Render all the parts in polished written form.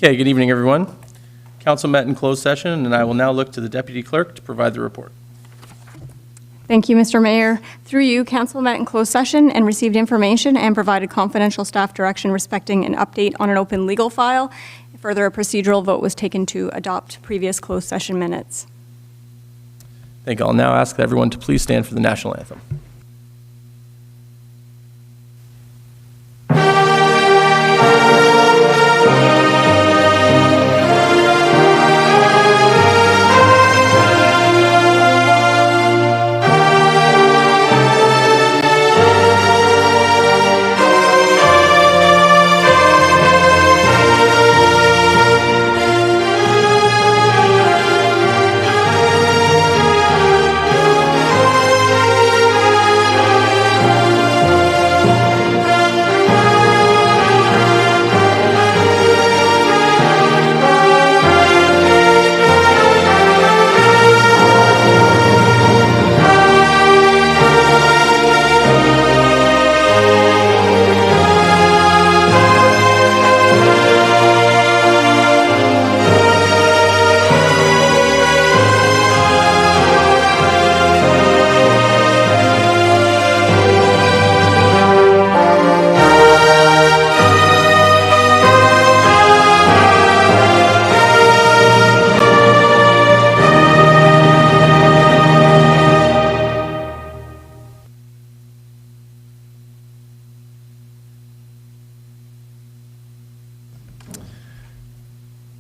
Okay, good evening, everyone. Council met in closed session, and I will now look to the Deputy Clerk to provide the report. Thank you, Mr. Mayor. Through you, Council met in closed session and received information and provided confidential staff direction respecting an update on an open legal file. Further, a procedural vote was taken to adopt previous closed session minutes. Thank you. I'll now ask everyone to please stand for the national anthem.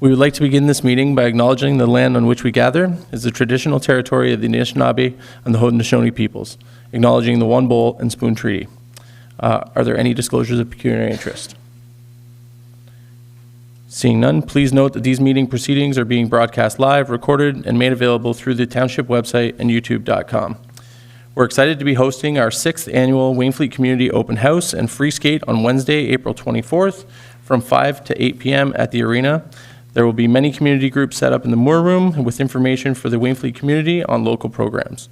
We would like to begin this meeting by acknowledging the land on which we gather is the traditional territory of the Anishinaabe and the Haudenosaunee peoples, acknowledging the One Bowl and Spoon Treaty. Are there any disclosures of pecuniary interest? Seeing none, please note that these meeting proceedings are being broadcast live, recorded, and made available through the Township website and youtube.com. We're excited to be hosting our 6th annual Wainfleet Community Open House and Free Skate on Wednesday, April 24th from 5 to 8 p.m. at the arena. There will be many community groups set up in the Moore Room with information for the Wainfleet community on local programs,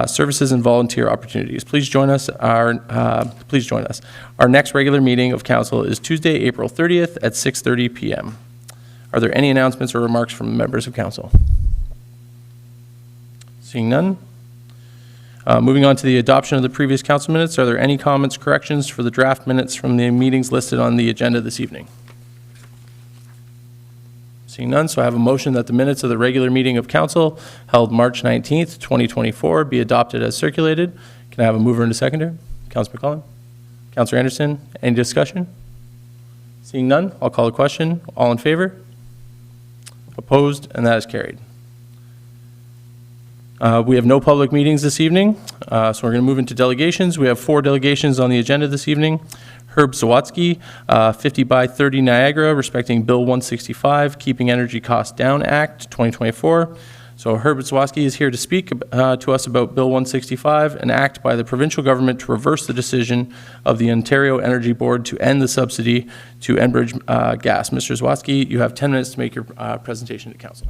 services, and volunteer opportunities. Please join us. Our next regular meeting of council is Tuesday, April 30th at 6:30 p.m. Are there any announcements or remarks from the members of council? Seeing none. Moving on to the adoption of the previous council minutes, are there any comments, corrections for the draft minutes from the meetings listed on the agenda this evening? Seeing none, so I have a motion that the minutes of the regular meeting of council held March 19th, 2024 be adopted as circulated. Can I have a mover and a seconder? Councilor McClellan? Councilor Anderson, any discussion? Seeing none, I'll call a question. All in favor? Opposed? And that is carried. We have no public meetings this evening, so we're going to move into delegations. We have 4 delegations on the agenda this evening. Herb Zawatsky, 50 by 30 Niagara, respecting Bill 165, Keeping Energy Costs Down Act 2024. So Herb Zawatsky is here to speak to us about Bill 165, an act by the provincial government to reverse the decision of the Ontario Energy Board to end the subsidy to Enbridge gas. Mr. Zawatsky, you have 10 minutes to make your presentation to council.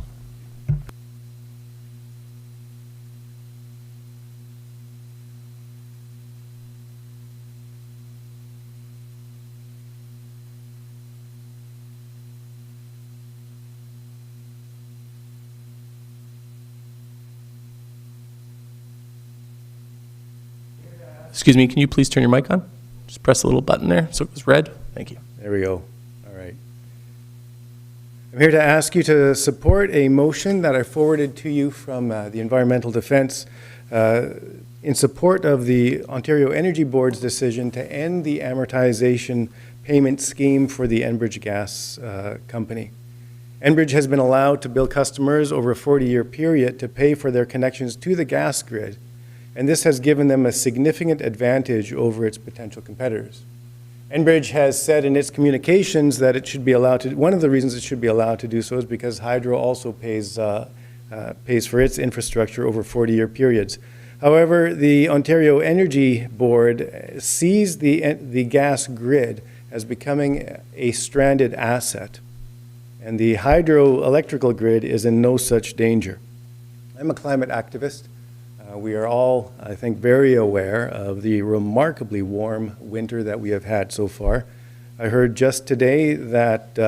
Excuse me, can you please turn your mic on? Just press the little button there so it goes red. Thank you. There we go. All right. I'm here to ask you to support a motion that I forwarded to you from the Environmental Defense in support of the Ontario Energy Board's decision to end the amortization payment scheme for the Enbridge Gas Company. Enbridge has been allowed to bill customers over a 40-year period to pay for their connections to the gas grid, and this has given them a significant advantage over its potential competitors. Enbridge has said in its communications that it should be allowed to, one of the reasons it should be allowed to do so is because Hydro also pays for its infrastructure over 40-year periods. However, the Ontario Energy Board sees the gas grid as becoming a stranded asset, and the hydroelectrical grid is in no such danger. I'm a climate activist. We are all, I think, very aware of the remarkably warm winter that we have had so far. I heard just today that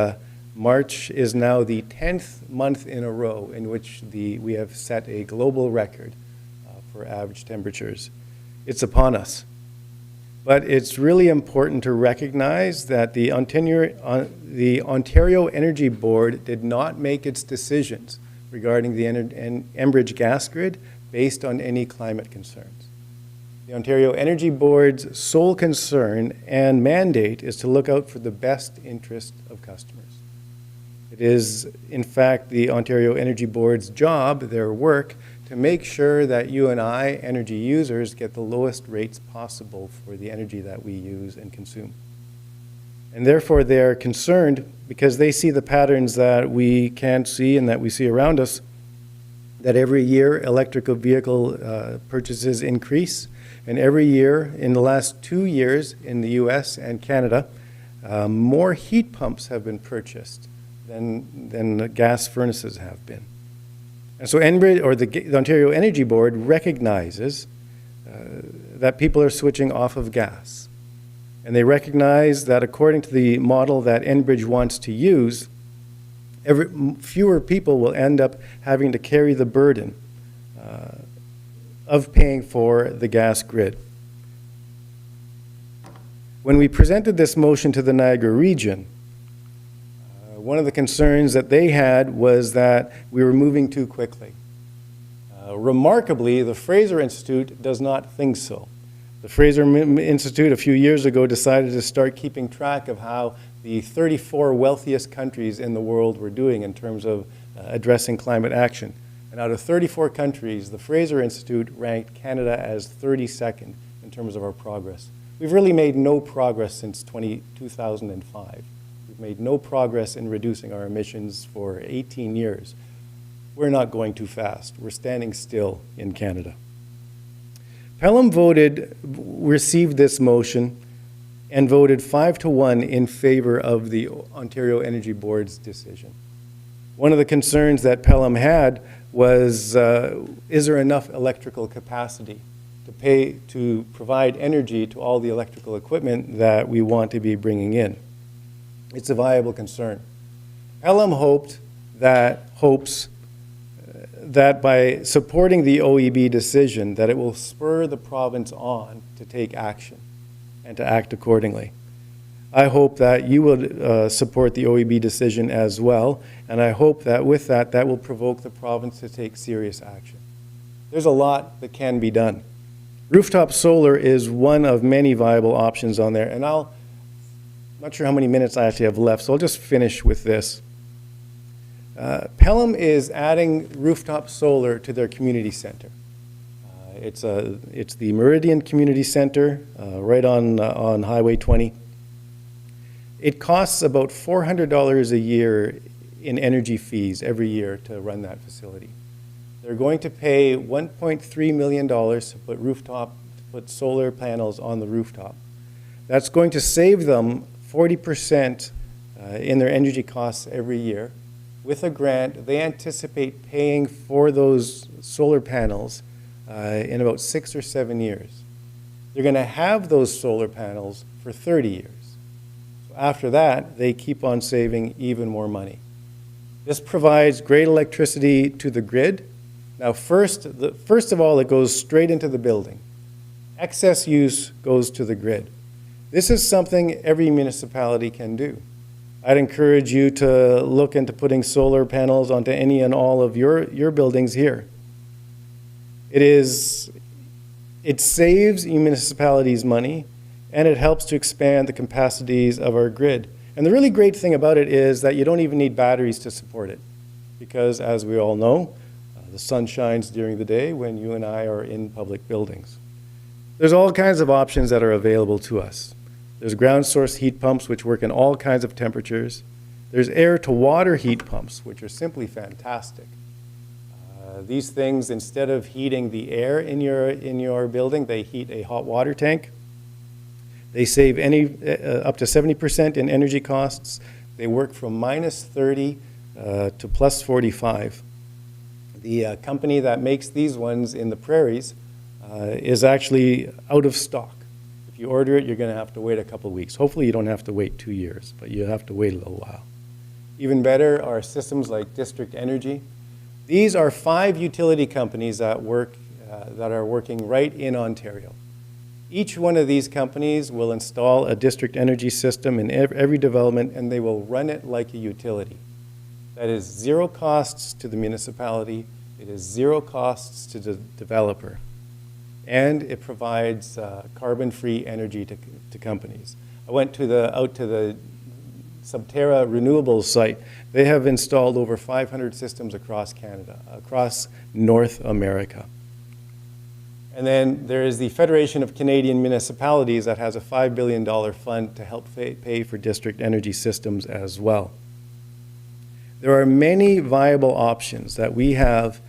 March is now the 10th month in a row in which we have set a global record for average temperatures. It's upon us. But it's really important to recognize that the Ontario Energy Board did not make its decisions regarding the Enbridge gas grid based on any climate concerns. The Ontario Energy Board's sole concern and mandate is to look out for the best interest of customers. It is, in fact, the Ontario Energy Board's job, their work, to make sure that you and I, energy users, get the lowest rates possible for the energy that we use and consume. And therefore, they're concerned because they see the patterns that we can't see and that we see around us, that every year electrical vehicle purchases increase. And every year, in the last 2 years in the US and Canada, more heat pumps have been purchased than gas furnaces have been. And so Enbridge, or the Ontario Energy Board, recognizes that people are switching off of gas. And they recognize that according to the model that Enbridge wants to use, fewer people will end up having to carry the burden of paying for the gas grid. When we presented this motion to the Niagara region, one of the concerns that they had was that we were moving too quickly. Remarkably, the Fraser Institute does not think so. The Fraser Institute a few years ago decided to start keeping track of how the 34 wealthiest countries in the world were doing in terms of addressing climate action. And out of 34 countries, the Fraser Institute ranked Canada as 32nd in terms of our progress. We've really made no progress since 2005. We've made no progress in reducing our emissions for 18 years. We're not going too fast. We're standing still in Canada. Pelham received this motion and voted 5-1 in favor of the Ontario Energy Board's decision. One of the concerns that Pelham had was, is there enough electrical capacity to provide energy to all the electrical equipment that we want to be bringing in? It's a viable concern. Pelham hopes that by supporting the OEB decision, that it will spur the province on to take action and to act accordingly. I hope that you will support the OEB decision as well, and I hope that with that will provoke the province to take serious action. There's a lot that can be done. Rooftop solar is one of many viable options on there, and I'm not sure how many minutes I actually have left, so I'll just finish with this. Pelham is adding rooftop solar to their community center. It's the Meridian Community Center right on Highway 20. It costs about $400 a year in energy fees every year to run that facility. They're going to pay $1.3 million to put solar panels on the rooftop. That's going to save them 40% in their energy costs every year. With a grant, they anticipate paying for those solar panels in about 6 or 7 years. They're going to have those solar panels for 30 years. So after that, they keep on saving even more money. This provides great electricity to the grid. Now, first of all, it goes straight into the building. Excess use goes to the grid. This is something every municipality can do. I'd encourage you to look into putting solar panels onto any and all of your buildings here. It saves municipalities money, and it helps to expand the capacities of our grid. And the really great thing about it is that you don't even need batteries to support it, because as we all know, the sun shines during the day when you and I are in public buildings. There's all kinds of options that are available to us. There's ground source heat pumps, which work in all kinds of temperatures. There's air to water heat pumps, which are simply fantastic. These things, instead of heating the air in your building, they heat a hot water tank. They save up to 70% in energy costs. They work from -30 to +45. The company that makes these ones in the prairies is actually out of stock. If you order it, you're going to have to wait a couple of weeks. Hopefully you don't have to wait 2 years, but you have to wait a little while. Even better are systems like District Energy. These are 5 utility companies that are working right in Ontario. Each one of these companies will install a District Energy system in every development, and they will run it like a utility. That is zero costs to the municipality. It is zero costs to the developer. And it provides carbon-free energy to companies. I went out to the Subterra Renewables site. They have installed over 500 systems across Canada, across North America. And then there is the Federation of Canadian Municipalities that has a $5 billion fund to help pay for district energy systems as well. There are many viable options that we have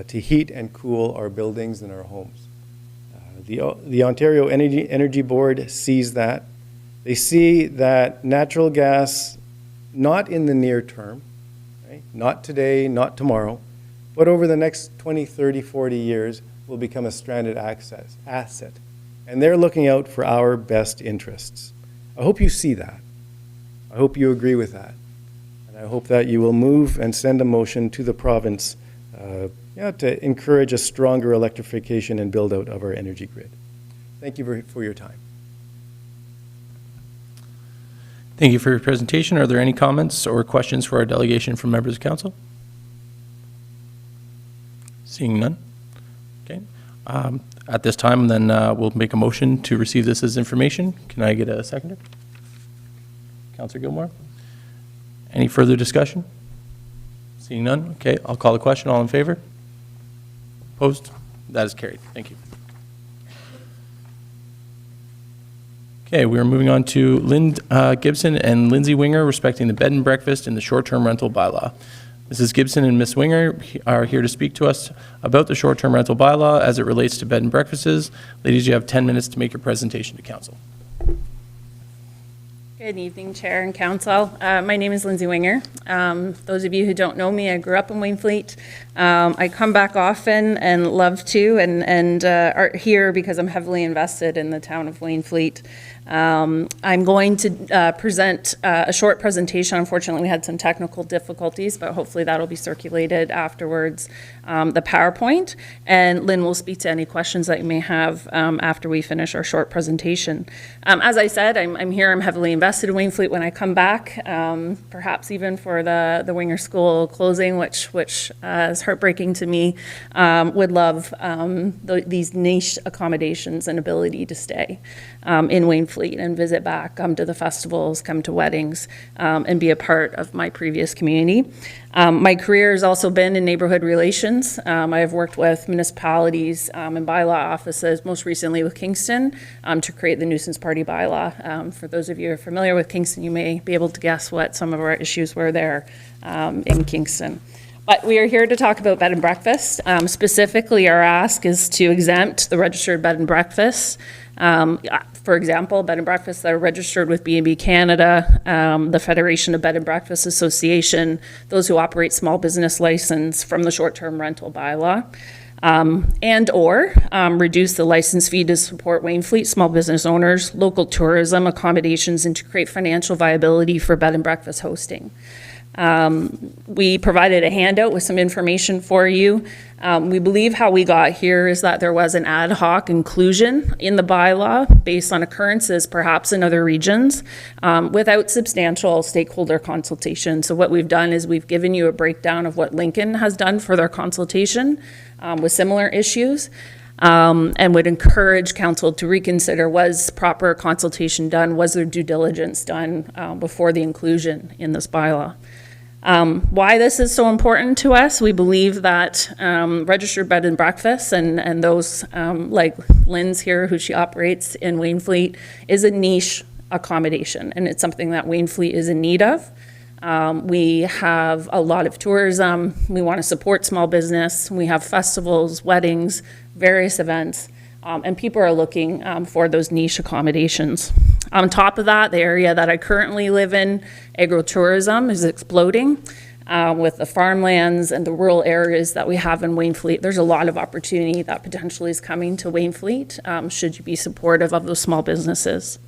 to heat and cool our buildings and our homes. The Ontario Energy Board sees that. They see that natural gas, not in the near term, right? Not today, not tomorrow, but over the next 20, 30, 40 years, will become a stranded asset. And they're looking out for our best interests. I hope you see that. I hope you agree with that. And I hope that you will move and send a motion to the province to encourage a stronger electrification and build out of our energy grid. Thank you for your time. Thank you for your presentation. Are there any comments or questions for our delegation from members of council? Seeing none. Okay. At this time, then we'll make a motion to receive this as information. Can I get a seconder? Councillor Gilmore? Any further discussion? Seeing none. Okay, I'll call the question. All in favor? Opposed? That is carried. Thank you. Okay, we are moving on to Lynn Gibson and Lindsay Winger respecting the bed and breakfast in the short-term rental bylaw. Mrs. Gibson and Ms. Winger are here to speak to us about the short-term rental bylaw as it relates to bed and breakfasts. Ladies, you have 10 minutes to make your presentation to council. Good evening, Chair and Council. My name is Lindsay Winger. Those of you who don't know me, I grew up in Wainfleet. I come back often and love to, and are here because I'm heavily invested in the town of Wainfleet. I'm going to present a short presentation. Unfortunately, we had some technical difficulties, but hopefully that'll be circulated afterwards, the PowerPoint. And Lynn will speak to any questions that you may have after we finish our short presentation. As I said, I'm here, I'm heavily invested in Wainfleet. When I come back, perhaps even for the Winger School closing, which is heartbreaking to me, would love these niche accommodations and ability to stay in Wainfleet and visit back, come to the festivals, come to weddings, and be a part of my previous community. My career has also been in neighborhood relations. I have worked with municipalities and bylaw offices, most recently with Kingston, to create the nuisance party bylaw. For those of you who are familiar with Kingston, you may be able to guess what some of our issues were there in Kingston. But we are here to talk about bed and breakfast. Specifically, our ask is to exempt the registered bed and breakfasts. For example, bed and breakfasts that are registered with B&B Canada, the Federation of Bed and Breakfast Association, those who operate small business license from the short-term rental bylaw, and or reduce the license fee to support Wainfleet small business owners, local tourism accommodations, and to create financial viability for bed and breakfast hosting. We provided a handout with some information for you. We believe how we got here is that there was an ad hoc inclusion in the bylaw based on occurrences perhaps in other regions without substantial stakeholder consultation. So what we've done is we've given you a breakdown of what Lincoln has done for their consultation with similar issues. And would encourage council to reconsider, was proper consultation done, was there due diligence done before the inclusion in this bylaw. Why this is so important to us, we believe that registered bed and breakfasts and those like Lynn's here, who she operates in Wainfleet, is a niche accommodation, and it's something that Wainfleet is in need of. We have a lot of tourism. We want to support small business. We have festivals, weddings, various events, and people are looking for those niche accommodations. On top of that, the area that I currently live in, agritourism, is exploding with the farmlands and the rural areas that we have in Wainfleet. There's a lot of opportunity that potentially is coming to Wainfleet should you be supportive of those small businesses.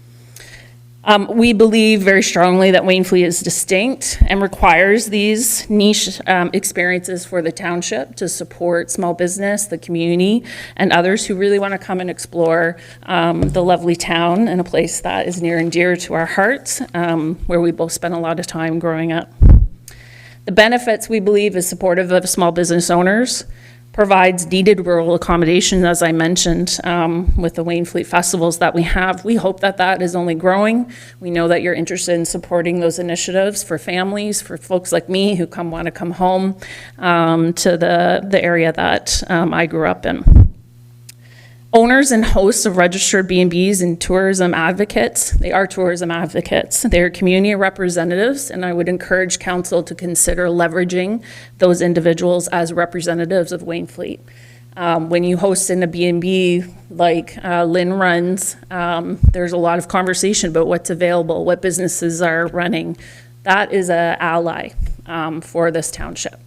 We believe very strongly that Wainfleet is distinct and requires these niche experiences for the township to support small business, the community, and others who really want to come and explore the lovely town and a place that is near and dear to our hearts, where we both spent a lot of time growing up. The benefits, we believe, is supportive of small business owners, provides needed rural accommodation, as I mentioned, with the Wainfleet festivals that we have. We hope that that is only growing. We know that you're interested in supporting those initiatives for families, for folks like me who want to come home to the area that I grew up in. Owners and hosts of registered B&Bs and tourism advocates, they are tourism advocates. They're community representatives, and I would encourage council to consider leveraging those individuals as representatives of Wainfleet. When you host in a B&B like Lynn runs, there's a lot of conversation about what's available, what businesses are running. That is an ally for this township.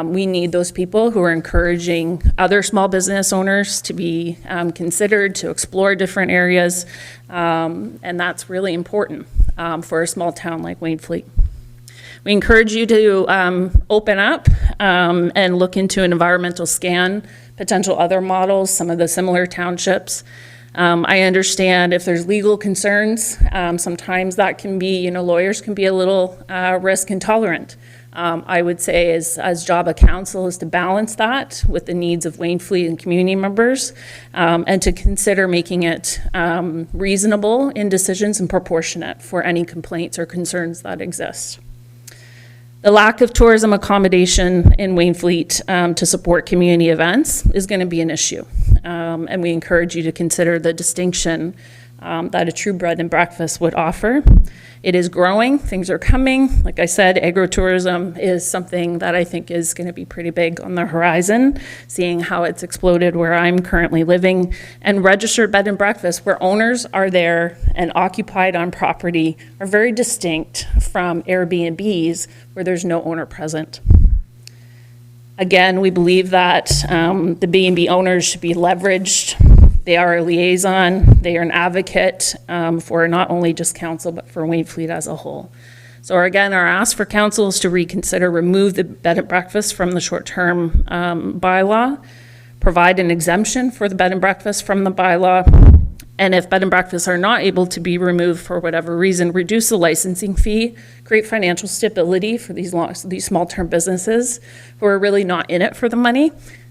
We need those people who are encouraging other small business owners to be considered, to explore different areas, and that's really important for a small town like Wainfleet. We encourage you to open up and look into an environmental scan, potential other models, some of the similar townships. I understand if there's legal concerns, sometimes that can be, lawyers can be a little risk intolerant. I would say as job of council is to balance that with the needs of Wainfleet and community members, and to consider making it reasonable in decisions and proportionate for any complaints or concerns that exist. The lack of tourism accommodation in Wainfleet to support community events is going to be an issue. And we encourage you to consider the distinction that a true bread and breakfast would offer. It is growing, things are coming. Like I said, agritourism is something that I think is going to be pretty big on the horizon, seeing how it's exploded where I'm currently living. And registered bed and breakfast, where owners are there and occupied on property, are very distinct from Airbnbs where there's no owner present. Again, we believe that the B&B owners should be leveraged. They are a liaison, they are an advocate for not only just council, but for Wainfleet as a whole. So again, our ask for council is to reconsider, remove the bed and breakfast from the short-term bylaw, provide an exemption for the bed and breakfast from the bylaw, and if bed and breakfasts are not able to be removed for whatever reason, reduce the licensing fee, create financial stability for these small-term businesses who are really not in it for the money.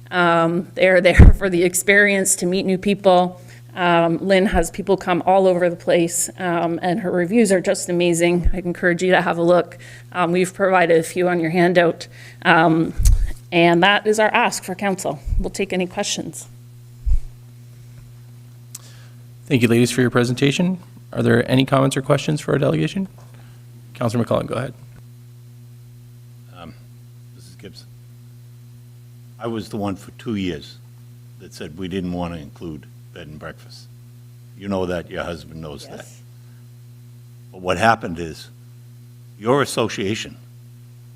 They're there for the experience, to meet new people. Lynn has people come all over the place, and her reviews are just amazing. I encourage you to have a look. We've provided a few on your handout, and that is our ask for council. We'll take any questions. Thank you, ladies, for your presentation. Are there any comments or questions for our delegation? Councilor McClellan, go ahead. This is Gibson. I was the one for 2 years that said we didn't want to include bed and breakfast. You know that, your husband knows that. But what happened is, your association,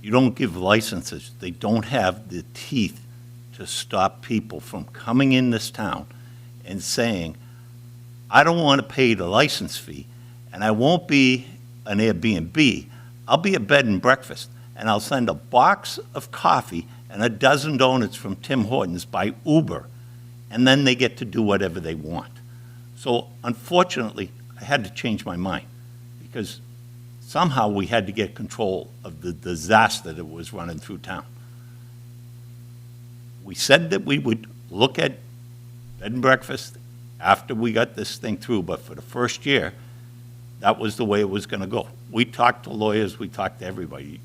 you don't give licenses. They don't have the teeth to stop people from coming in this town and saying, I don't want to pay the license fee, and I won't be an Airbnb. I'll be a bed and breakfast, and I'll send a box of coffee and a dozen donuts from Tim Hortons by Uber, and then they get to do whatever they want. So unfortunately, I had to change my mind, because somehow we had to get control of the disaster that was running through town. We said that we would look at bed and breakfast after we got this thing through, but for the first year, that was the way it was going to go. We talked to lawyers, we talked to everybody.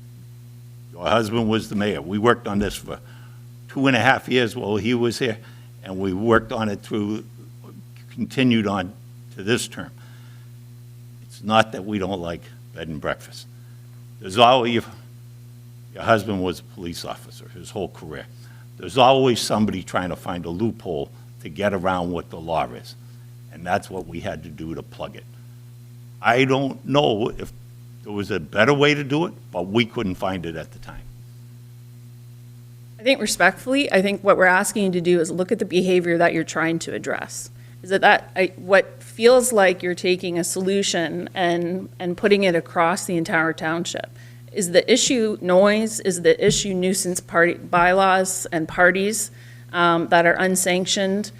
Your husband was the mayor. We worked on this for 2.5 years while he was here, and we worked on it through, continued on to this term. It's not that we don't like bed and breakfast. There's always, your husband was a police officer his whole career. There's always somebody trying to find a loophole to get around what the law is, and that's what we had to do to plug it. I don't know if there was a better way to do it, but we couldn't find it at the time. I think respectfully, I think what we're asking you to do is look at the behavior that you're trying to address. is that what feels like you're taking a solution and putting it across the entire township. Is the issue noise? Is the issue nuisance bylaws and parties that are unsanctioned?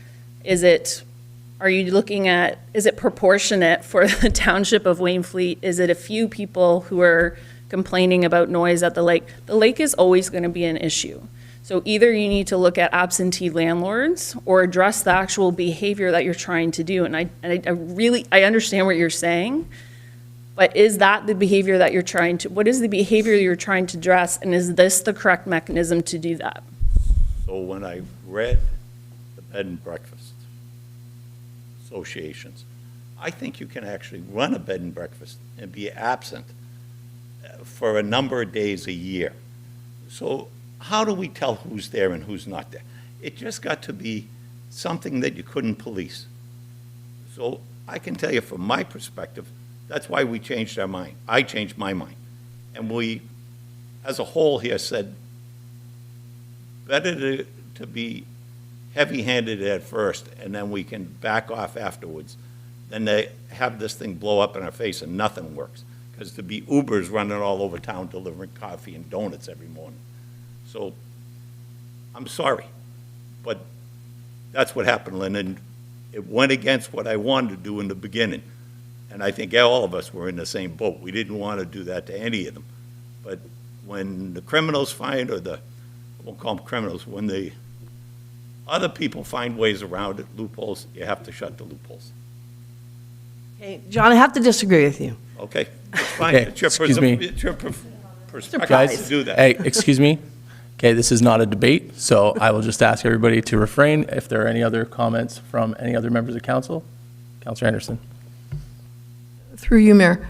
Are you looking at, is it proportionate for the Township of Wainfleet? Is it a few people who are complaining about noise at the lake? The lake is always going to be an issue. So either you need to look at absentee landlords or address the actual behavior that you're trying to do. And I understand what you're saying, but is that the behavior that you're trying to, what is the behavior you're trying to address? And is this the correct mechanism to do that? So when I read the bed and breakfast associations, I think you can actually run a bed and breakfast and be absent for a number of days a year. So how do we tell who's there and who's not there? It just got to be something that you couldn't police. So I can tell you from my perspective, that's why we changed our mind. I changed my mind. And we, as a whole here, said, better to be heavy-handed at first, and then we can back off afterwards, than to have this thing blow up in our face and nothing works. Because to be Ubers running all over town delivering coffee and donuts every morning. So, I'm sorry, but that's what happened, Lynn, and it went against what I wanted to do in the beginning. And I think all of us were in the same boat. We didn't want to do that to any of them. But when the criminals find, or I won't call them criminals, when the other people find ways around it, loopholes, you have to shut the loopholes. Okay, John, I have to disagree with you. Okay, that's fine. Okay, It's your excuse me. It's your perspective Guys, to do that. hey, excuse me. Okay, this is not a debate, so I will just ask everybody to refrain. If there are any other comments from any other members of council, Councilor Anderson. Through you, Mayor.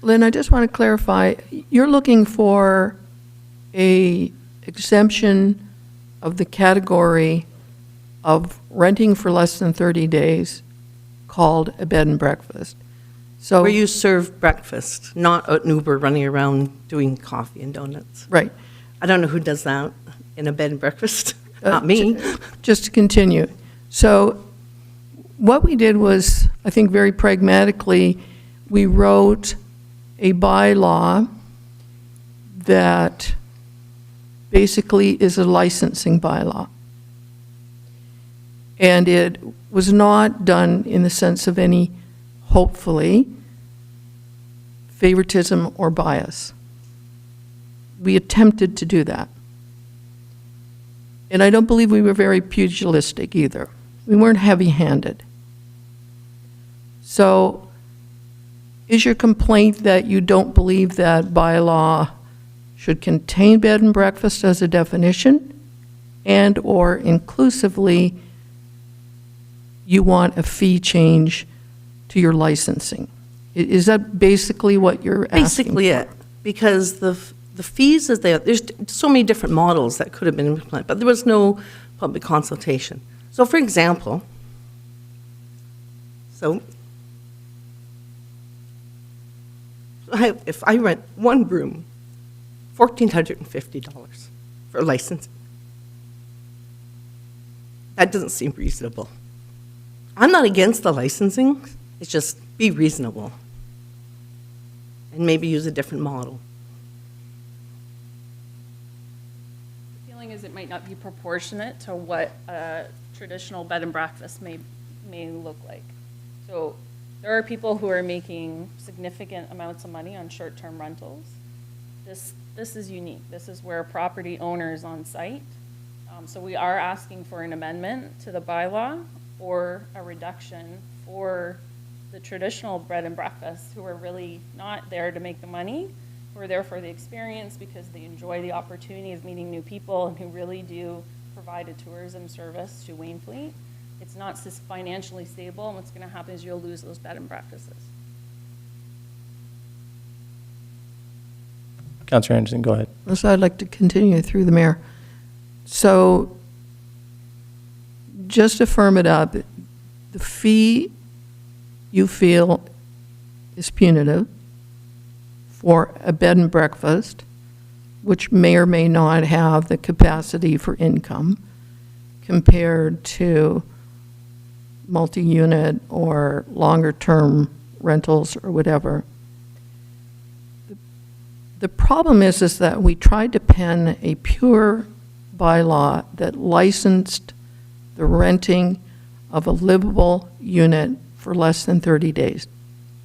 Lynn, I just want to clarify, you're looking for a exemption of the category of renting for less than 30 days called a bed and breakfast. So, Where you serve breakfast, not an Uber running around doing coffee and donuts. right. I don't know who does that in a bed and breakfast. Not me. Just to continue. So what we did was, I think very pragmatically, we wrote a bylaw that basically is a licensing bylaw. And it was not done in the sense of any, hopefully, favoritism or bias. We attempted to do that. And I don't believe we were very pugilistic either. We weren't heavy-handed. So is your complaint that you don't believe that bylaw should contain bed and breakfast as a definition, and/or inclusively you want a fee change to your licensing? Is that basically what you're asking? Basically it, because the fees is there. There's so many different models that could have been implemented, but there was no public consultation. So for example, if I rent one room, $1,450 for a license, that doesn't seem reasonable. I'm not against the licensing, it's just be reasonable. And maybe use a different model. The feeling is it might not be proportionate to what a traditional bed and breakfast may look like. So there are people who are making significant amounts of money on short-term rentals. This is unique. This is where a property owner is on site. So we are asking for an amendment to the bylaw or a reduction for the traditional bread and breakfast who are really not there to make the money, who are there for the experience because they enjoy the opportunity of meeting new people and who really do provide a tourism service to Wainfleet. It's not financially stable, and what's going to happen is you'll lose those bed and breakfasts. Councilor Anderson, go ahead. So I'd like to continue through the mayor. So just to firm it up, the fee you feel is punitive for a bed and breakfast, which may or may not have the capacity for income, compared to multi-unit or longer-term rentals or whatever. The problem is that we tried to pen a pure bylaw that licensed the renting of a livable unit for less than 30 days.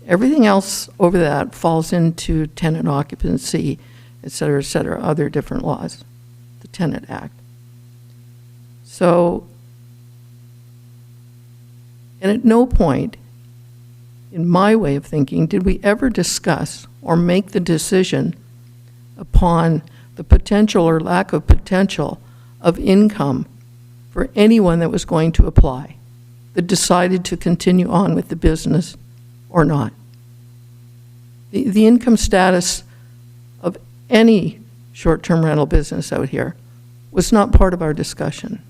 Everything else over that falls into tenant occupancy, et cetera, other different laws, the Tenant Act. So, and at no point, in my way of thinking, did we ever discuss or make the decision upon the potential or lack of potential of income for anyone that was going to apply, that decided to continue on with the business or not. The income status of any short-term rental business out here was not part of our discussion.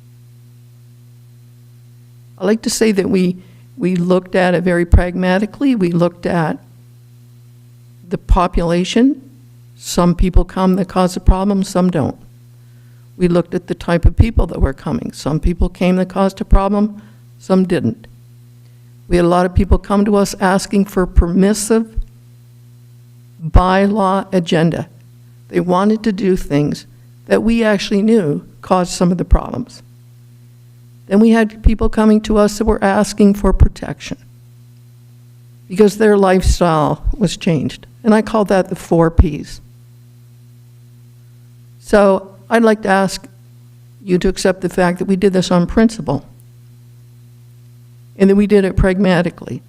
I like to say that we looked at it very pragmatically. We looked at the population. Some people come that cause a problem, some don't. We looked at the type of people that were coming. Some people came that caused a problem, some didn't. We had a lot of people come to us asking for permissive bylaw agenda. They wanted to do things that we actually knew caused some of the problems. Then we had people coming to us that were asking for protection because their lifestyle was changed. And I call that the 4 Ps. So I'd like to ask you to accept the fact that we did this on principle and that we did it pragmatically.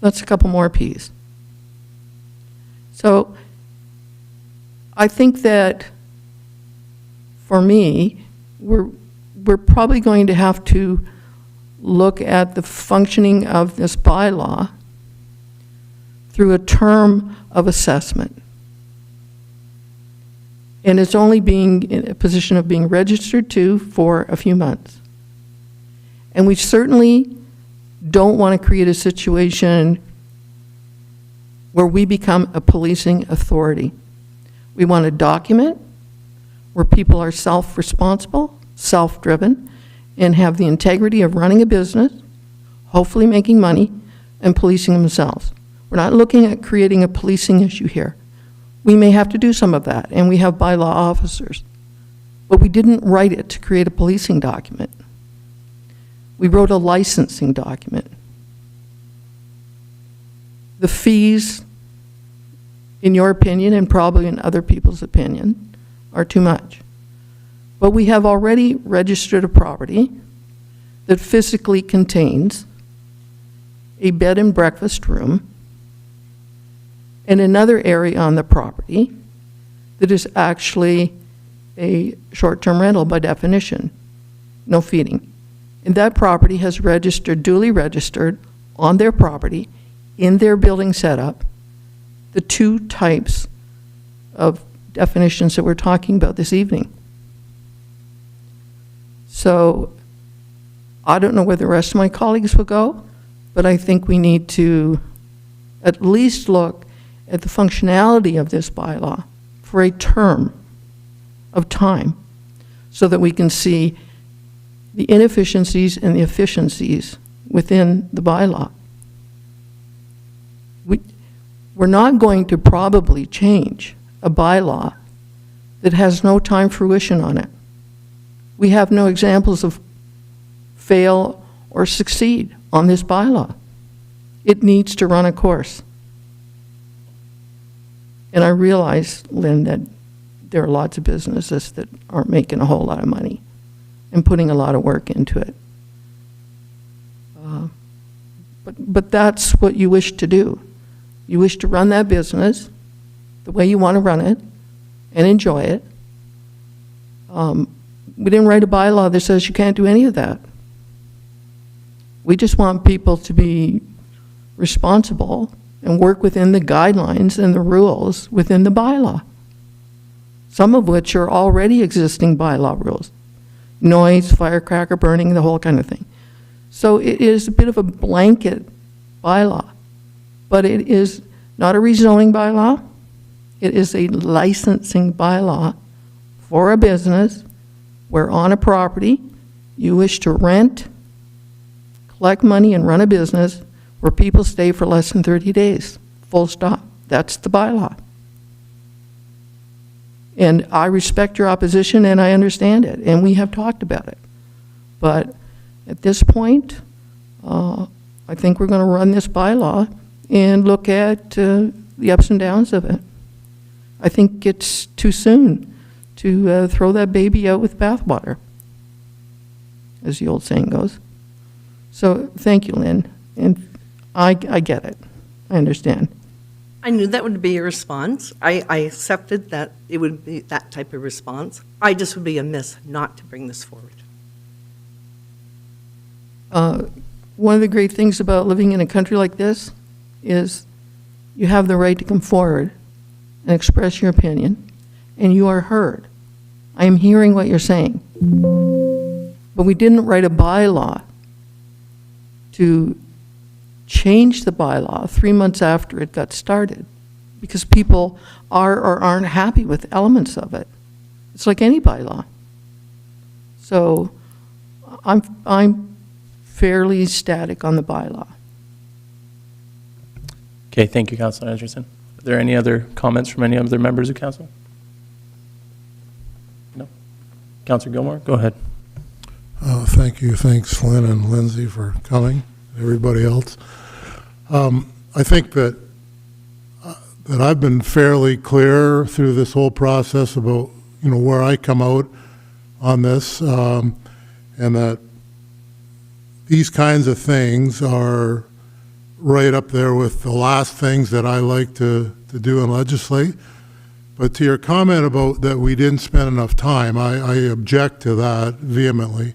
That's a couple more Ps. So I think that for me, we're probably going to have to look at the functioning of this bylaw through a term of assessment. And it's only being in a position of being registered to for a few months. And we certainly don't want to create a situation where we become a policing authority. We want a document where people are self-responsible, self-driven, and have the integrity of running a business, hopefully making money, and policing themselves. We're not looking at creating a policing issue here. We may have to do some of that, and we have bylaw officers. But we didn't write it to create a policing document. We wrote a licensing document. The fees, in your opinion, and probably in other people's opinion, are too much. But we have already registered a property that physically contains a bed and breakfast room and another area on the property that is actually a short-term rental by definition, no feeding. And that property has registered, duly registered on their property, in their building setup, the 2 types of definitions that we're talking about this evening. So I don't know where the rest of my colleagues will go, but I think we need to at least look at the functionality of this bylaw for a term of time so that we can see the inefficiencies and the efficiencies within the bylaw. We're not going to probably change a bylaw that has no time fruition on it. We have no examples of fail or succeed on this bylaw. It needs to run a course. And I realize, Lynn, that there are lots of businesses that aren't making a whole lot of money and putting a lot of work into it. But that's what you wish to do. You wish to run that business the way you want to run it and enjoy it. We didn't write a bylaw that says you can't do any of that. We just want people to be responsible and work within the guidelines and the rules within the bylaw, some of which are already existing bylaw rules. Noise, firecracker burning, the whole kind of thing. So it is a bit of a blanket bylaw, but it is not a rezoning bylaw. It is a licensing bylaw for a business where on a property you wish to rent collect money and run a business where people stay for less than 30 days. Full stop. That's the bylaw. And I respect your opposition, and I understand it, and we have talked about it. But at this point, I think we're going to run this bylaw and look at the ups and downs of it. I think it's too soon to throw that baby out with bathwater, as the old saying goes. So thank you, Lynn, and I get it. I understand. I knew that would be your response. I accepted that it would be that type of response. I just would be amiss not to bring this forward. One of the great things about living in a country like this is you have the right to come forward and express your opinion, and you are heard. I am hearing what you're saying. But we didn't write a bylaw to change the bylaw 3 months after it got started, because people are or aren't happy with elements of it. It's like any bylaw. So I'm fairly static on the bylaw. Okay, thank you, Councilor Anderson. Are there any other comments from any other members of council? No? Councilor Gilmore, go ahead. Thank you. Thanks, Lynn and Lindsay, for coming, everybody else. I think that I've been fairly clear through this whole process about, where I come out on this, and that these kinds of things are right up there with the last things that I like to do and legislate. But to your comment about that we didn't spend enough time, I object to that vehemently.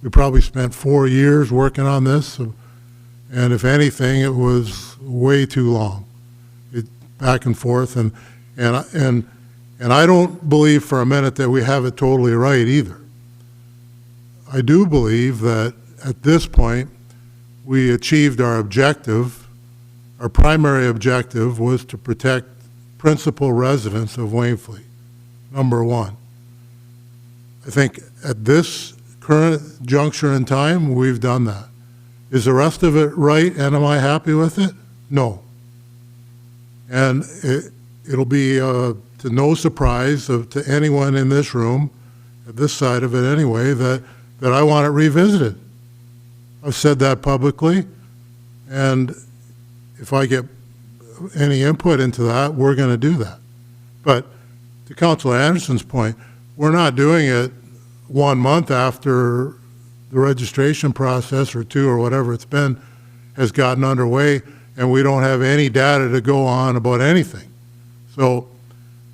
We probably spent 4 years working on this, and if anything, it was way too long. Back and forth, and I don't believe for a minute that we have it totally right either. I do believe that at this point, we achieved our objective. Our primary objective was to protect principal residents of Wainfleet, number one. I think at this current juncture in time, we've done that. Is the rest of it right, and am I happy with it? No. And it'll be to no surprise to anyone in this room, at this side of it anyway, that I want it revisited. I've said that publicly, and if I get any input into that, we're going to do that. But to Councilor Anderson's point, we're not doing it 1 month after the registration process, or 2 or whatever it's been, has gotten underway, and we don't have any data to go on about anything. So,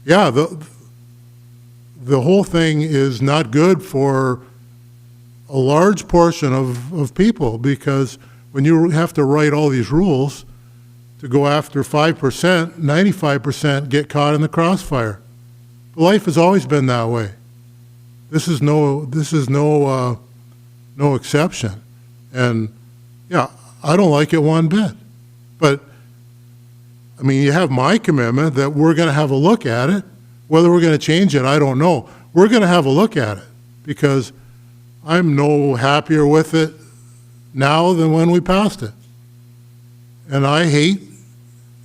yeah, the whole thing is not good for a large portion of people, because when you have to write all these rules to go after 5%, 95% get caught in the crossfire. Life has always been that way. This is no exception. And yeah, I don't like it one bit. But I mean, you have my commitment that we're going to have a look at it. Whether we're going to change it, I don't know. We're going to have a look at it, because I'm no happier with it now than when we passed it. And I hate,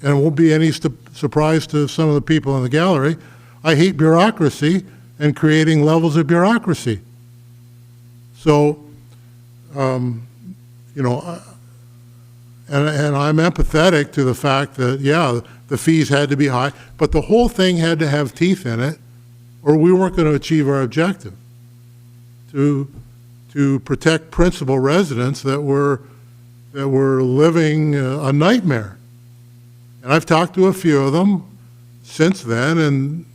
and it won't be any surprise to some of the people in the gallery, I hate bureaucracy and creating levels of bureaucracy. So, and I'm empathetic to the fact that, yeah, the fees had to be high, but the whole thing had to have teeth in it, or we weren't going to achieve our objective to protect principal residents that were living a nightmare. And I've talked to a few of them since then, and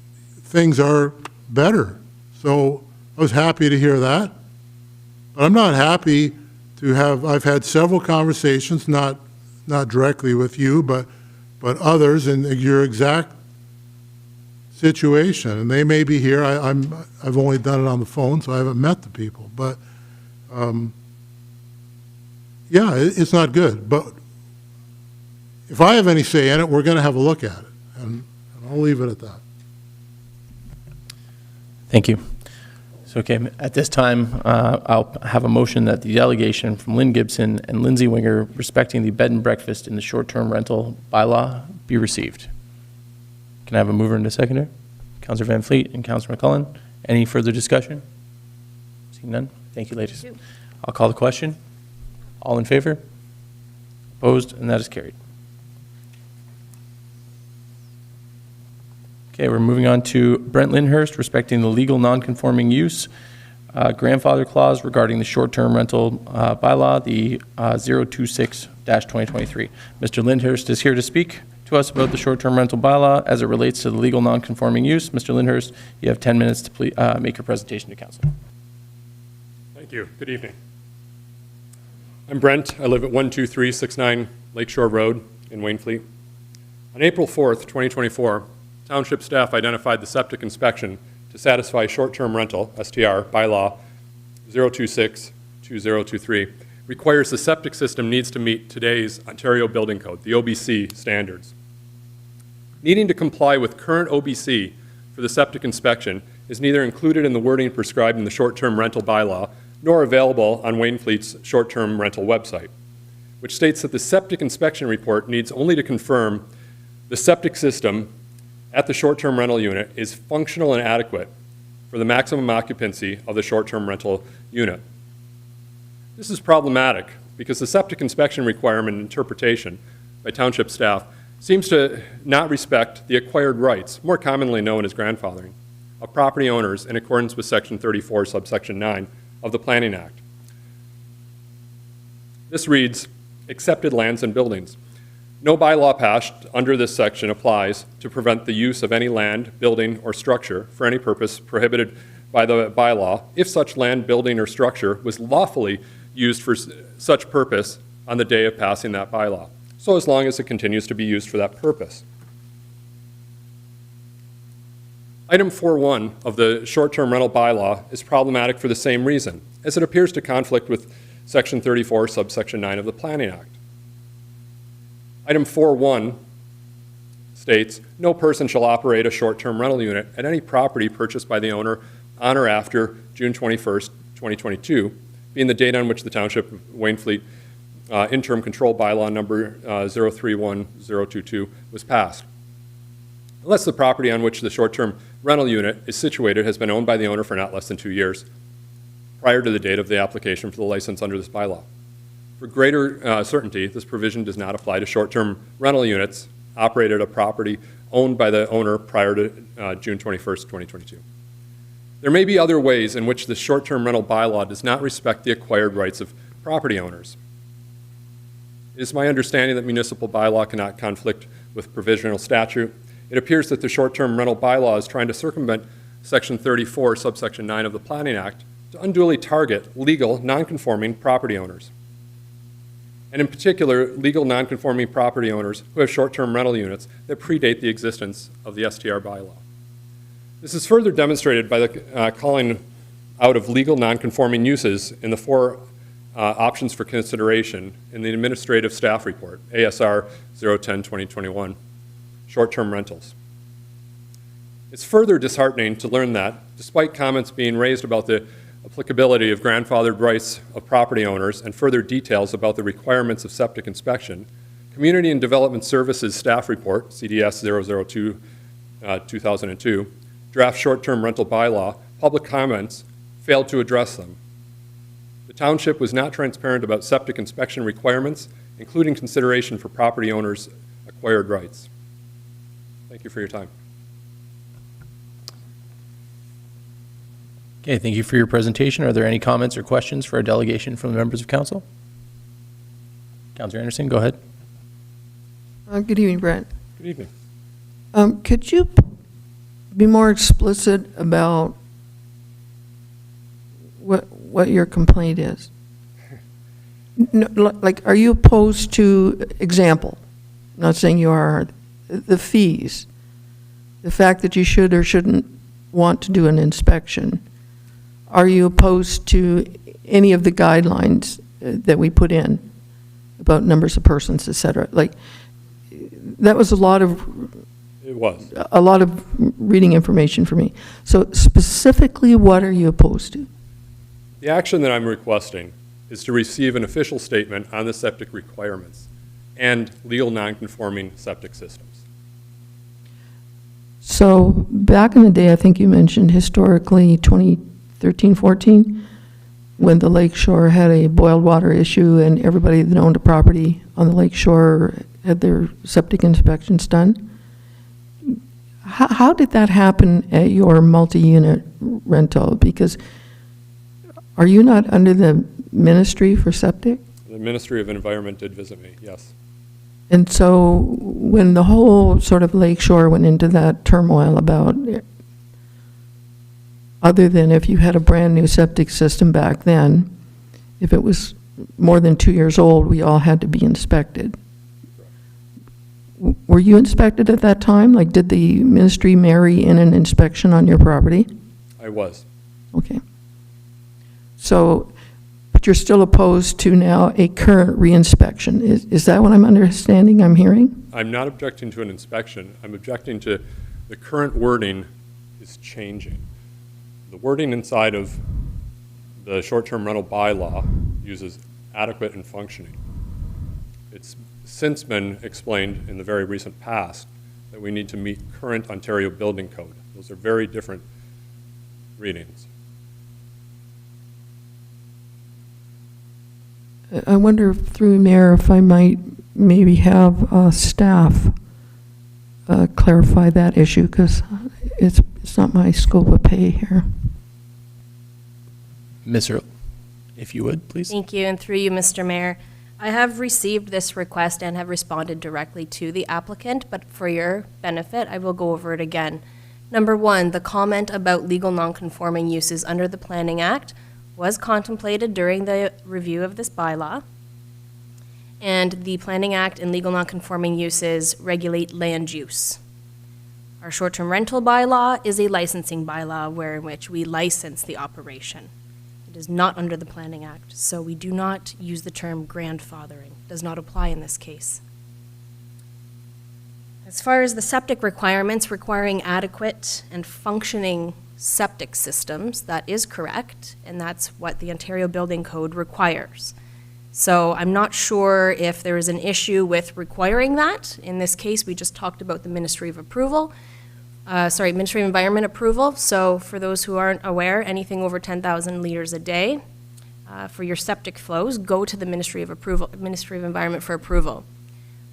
things are better. So I was happy to hear that. But I'm not happy to have, I've had several conversations, not directly with you, but others in your exact situation. And they may be here. I've only done it on the phone, so I haven't met the people. But yeah, it's not good. But if I have any say in it, we're going to have a look at it. And I'll leave it at that. Thank you. So So, okay, at this time, I'll have a motion that the delegation from Lynn Gibson and Lindsay Winger respecting the bed and breakfast in the short-term rental bylaw be received. Can I have a mover and a seconder? Councillor Van Fleet and Councillor McCullen. Any further discussion? Seeing none? Thank you, ladies. I'll call the question. All in favor? Opposed? And that is carried. Okay, we're moving on to Brent Lyndhurst respecting the legal non-conforming use grandfather clause regarding the short-term rental bylaw, the 026-2023. Mr. Lyndhurst is here to speak to us about the short-term rental bylaw as it relates to the legal non-conforming use. Mr. Lyndhurst, you have 10 minutes to make your presentation to council. Thank you. Good evening. I'm Brent. I live at 12369 Lakeshore Road in Wainfleet. On April 4th, 2024, Township staff identified the septic inspection to satisfy short-term rental, STR, bylaw 026-2023 requires the septic system needs to meet today's Ontario Building Code, the OBC standards. Needing to comply with current OBC for the septic inspection is neither included in the wording prescribed in the short-term rental bylaw nor available on Wainfleet's short-term rental website, which states that the septic inspection report needs only to confirm the septic system at the short-term rental unit is functional and adequate for the maximum occupancy of the short-term rental unit. This is problematic because the septic inspection requirement interpretation by township staff seems to not respect the acquired rights, more commonly known as grandfathering, of property owners in accordance with Section 34, subsection 9 of the Planning Act. This reads, accepted lands and buildings. No bylaw passed under this section applies to prevent the use of any land, building, or structure for any purpose prohibited by the bylaw if such land, building, or structure was lawfully used for such purpose on the day of passing that bylaw, so as long as it continues to be used for that purpose. Item 4.1 of the short-term rental bylaw is problematic for the same reason, as it appears to conflict with Section 34, subsection 9 of the Planning Act. Item 4.1 states, no person shall operate a short-term rental unit at any property purchased by the owner on or after June 21st, 2022, being the date on which the Township of Wainfleet interim control bylaw number 031022 was passed, unless the property on which the short-term rental unit is situated has been owned by the owner for not less than 2 years prior to the date of the application for the license under this bylaw. For greater certainty, this provision does not apply to short-term rental units operated at a property owned by the owner prior to June 21st, 2022. There may be other ways in which the short-term rental bylaw does not respect the acquired rights of property owners. It is my understanding that municipal bylaw cannot conflict with provisional statute. It appears that the short-term rental bylaw is trying to circumvent Section 34, subsection 9 of the Planning Act to unduly target legal, non-conforming property owners, and in particular, legal non-conforming property owners who have short-term rental units that predate the existence of the STR bylaw. This is further demonstrated by the calling out of legal non-conforming uses in the 4 options for consideration in the administrative staff report, ASR 010-2021, short-term rentals. It's further disheartening to learn that, despite comments being raised about the applicability of grandfathered rights of property owners and further details about the requirements of septic inspection, Community and Development Services Staff Report, CDS 002-2002, draft short-term rental bylaw, public comments failed to address them. The township was not transparent about septic inspection requirements, including consideration for property owners' acquired rights. Thank you for your time. Okay, thank you for your presentation. Are there any comments or questions for our delegation from the members of council? Councillor Anderson, go ahead. Good evening, Brent. Good evening. Could you be more explicit about what your complaint is? No, like, are you opposed to, example, I'm not saying you are, the fees, the fact that you should or shouldn't want to do an inspection? Are you opposed to any of the guidelines that we put in about numbers of persons, et cetera? Like, that was a lot of It was. a lot of reading information for me. So specifically, what are you opposed to? The action that I'm requesting is to receive an official statement on the septic requirements and legal nonconforming septic systems. So back in the day, I think you mentioned historically 2013, 14, when the lake shore had a boiled water issue and everybody that owned a property on the lake shore had their septic inspections done. How did that happen at your multi-unit rental? Because are you not under the Ministry for Septic? The Ministry of Environment did visit me, yes. And so when the whole sort of lake shore went into that turmoil about, other than if you had a brand-new septic system back then, if it was more than 2 years old, we all had to be inspected. Were you inspected at that time? Like, did the ministry marry in an inspection on your property? I was. Okay. So, but you're still opposed to now a current reinspection. Is that what I'm understanding, I'm hearing? I'm not objecting to an inspection. I'm objecting to the current wording is changing. The wording inside of the short-term rental bylaw uses adequate and functioning. It's since been explained in the very recent past that we need to meet current Ontario Building Code. Those are very different readings. I wonder, through Mayor, if I might maybe have staff clarify that issue, because it's not my scope of pay here. Ms. Earl, if you would, please. Thank you, and through you, Mr. Mayor. I have received this request and have responded directly to the applicant, but for your benefit, I will go over it again. Number one, the comment about legal nonconforming uses under the Planning Act was contemplated during the review of this bylaw. And the Planning Act and legal nonconforming uses regulate land use. Our short-term rental bylaw is a licensing bylaw in which we license the operation. It is not under the Planning Act, so we do not use the term grandfathering. It does not apply in this case. As far as the septic requirements requiring adequate and functioning septic systems, that is correct, and that's what the Ontario Building Code requires. So I'm not sure if there is an issue with requiring that. In this case, we just talked about the Ministry of Approval. Ministry of Environment approval. So for those who aren't aware, anything over 10,000 liters a day for your septic flows, go to the Ministry of Environment for approval.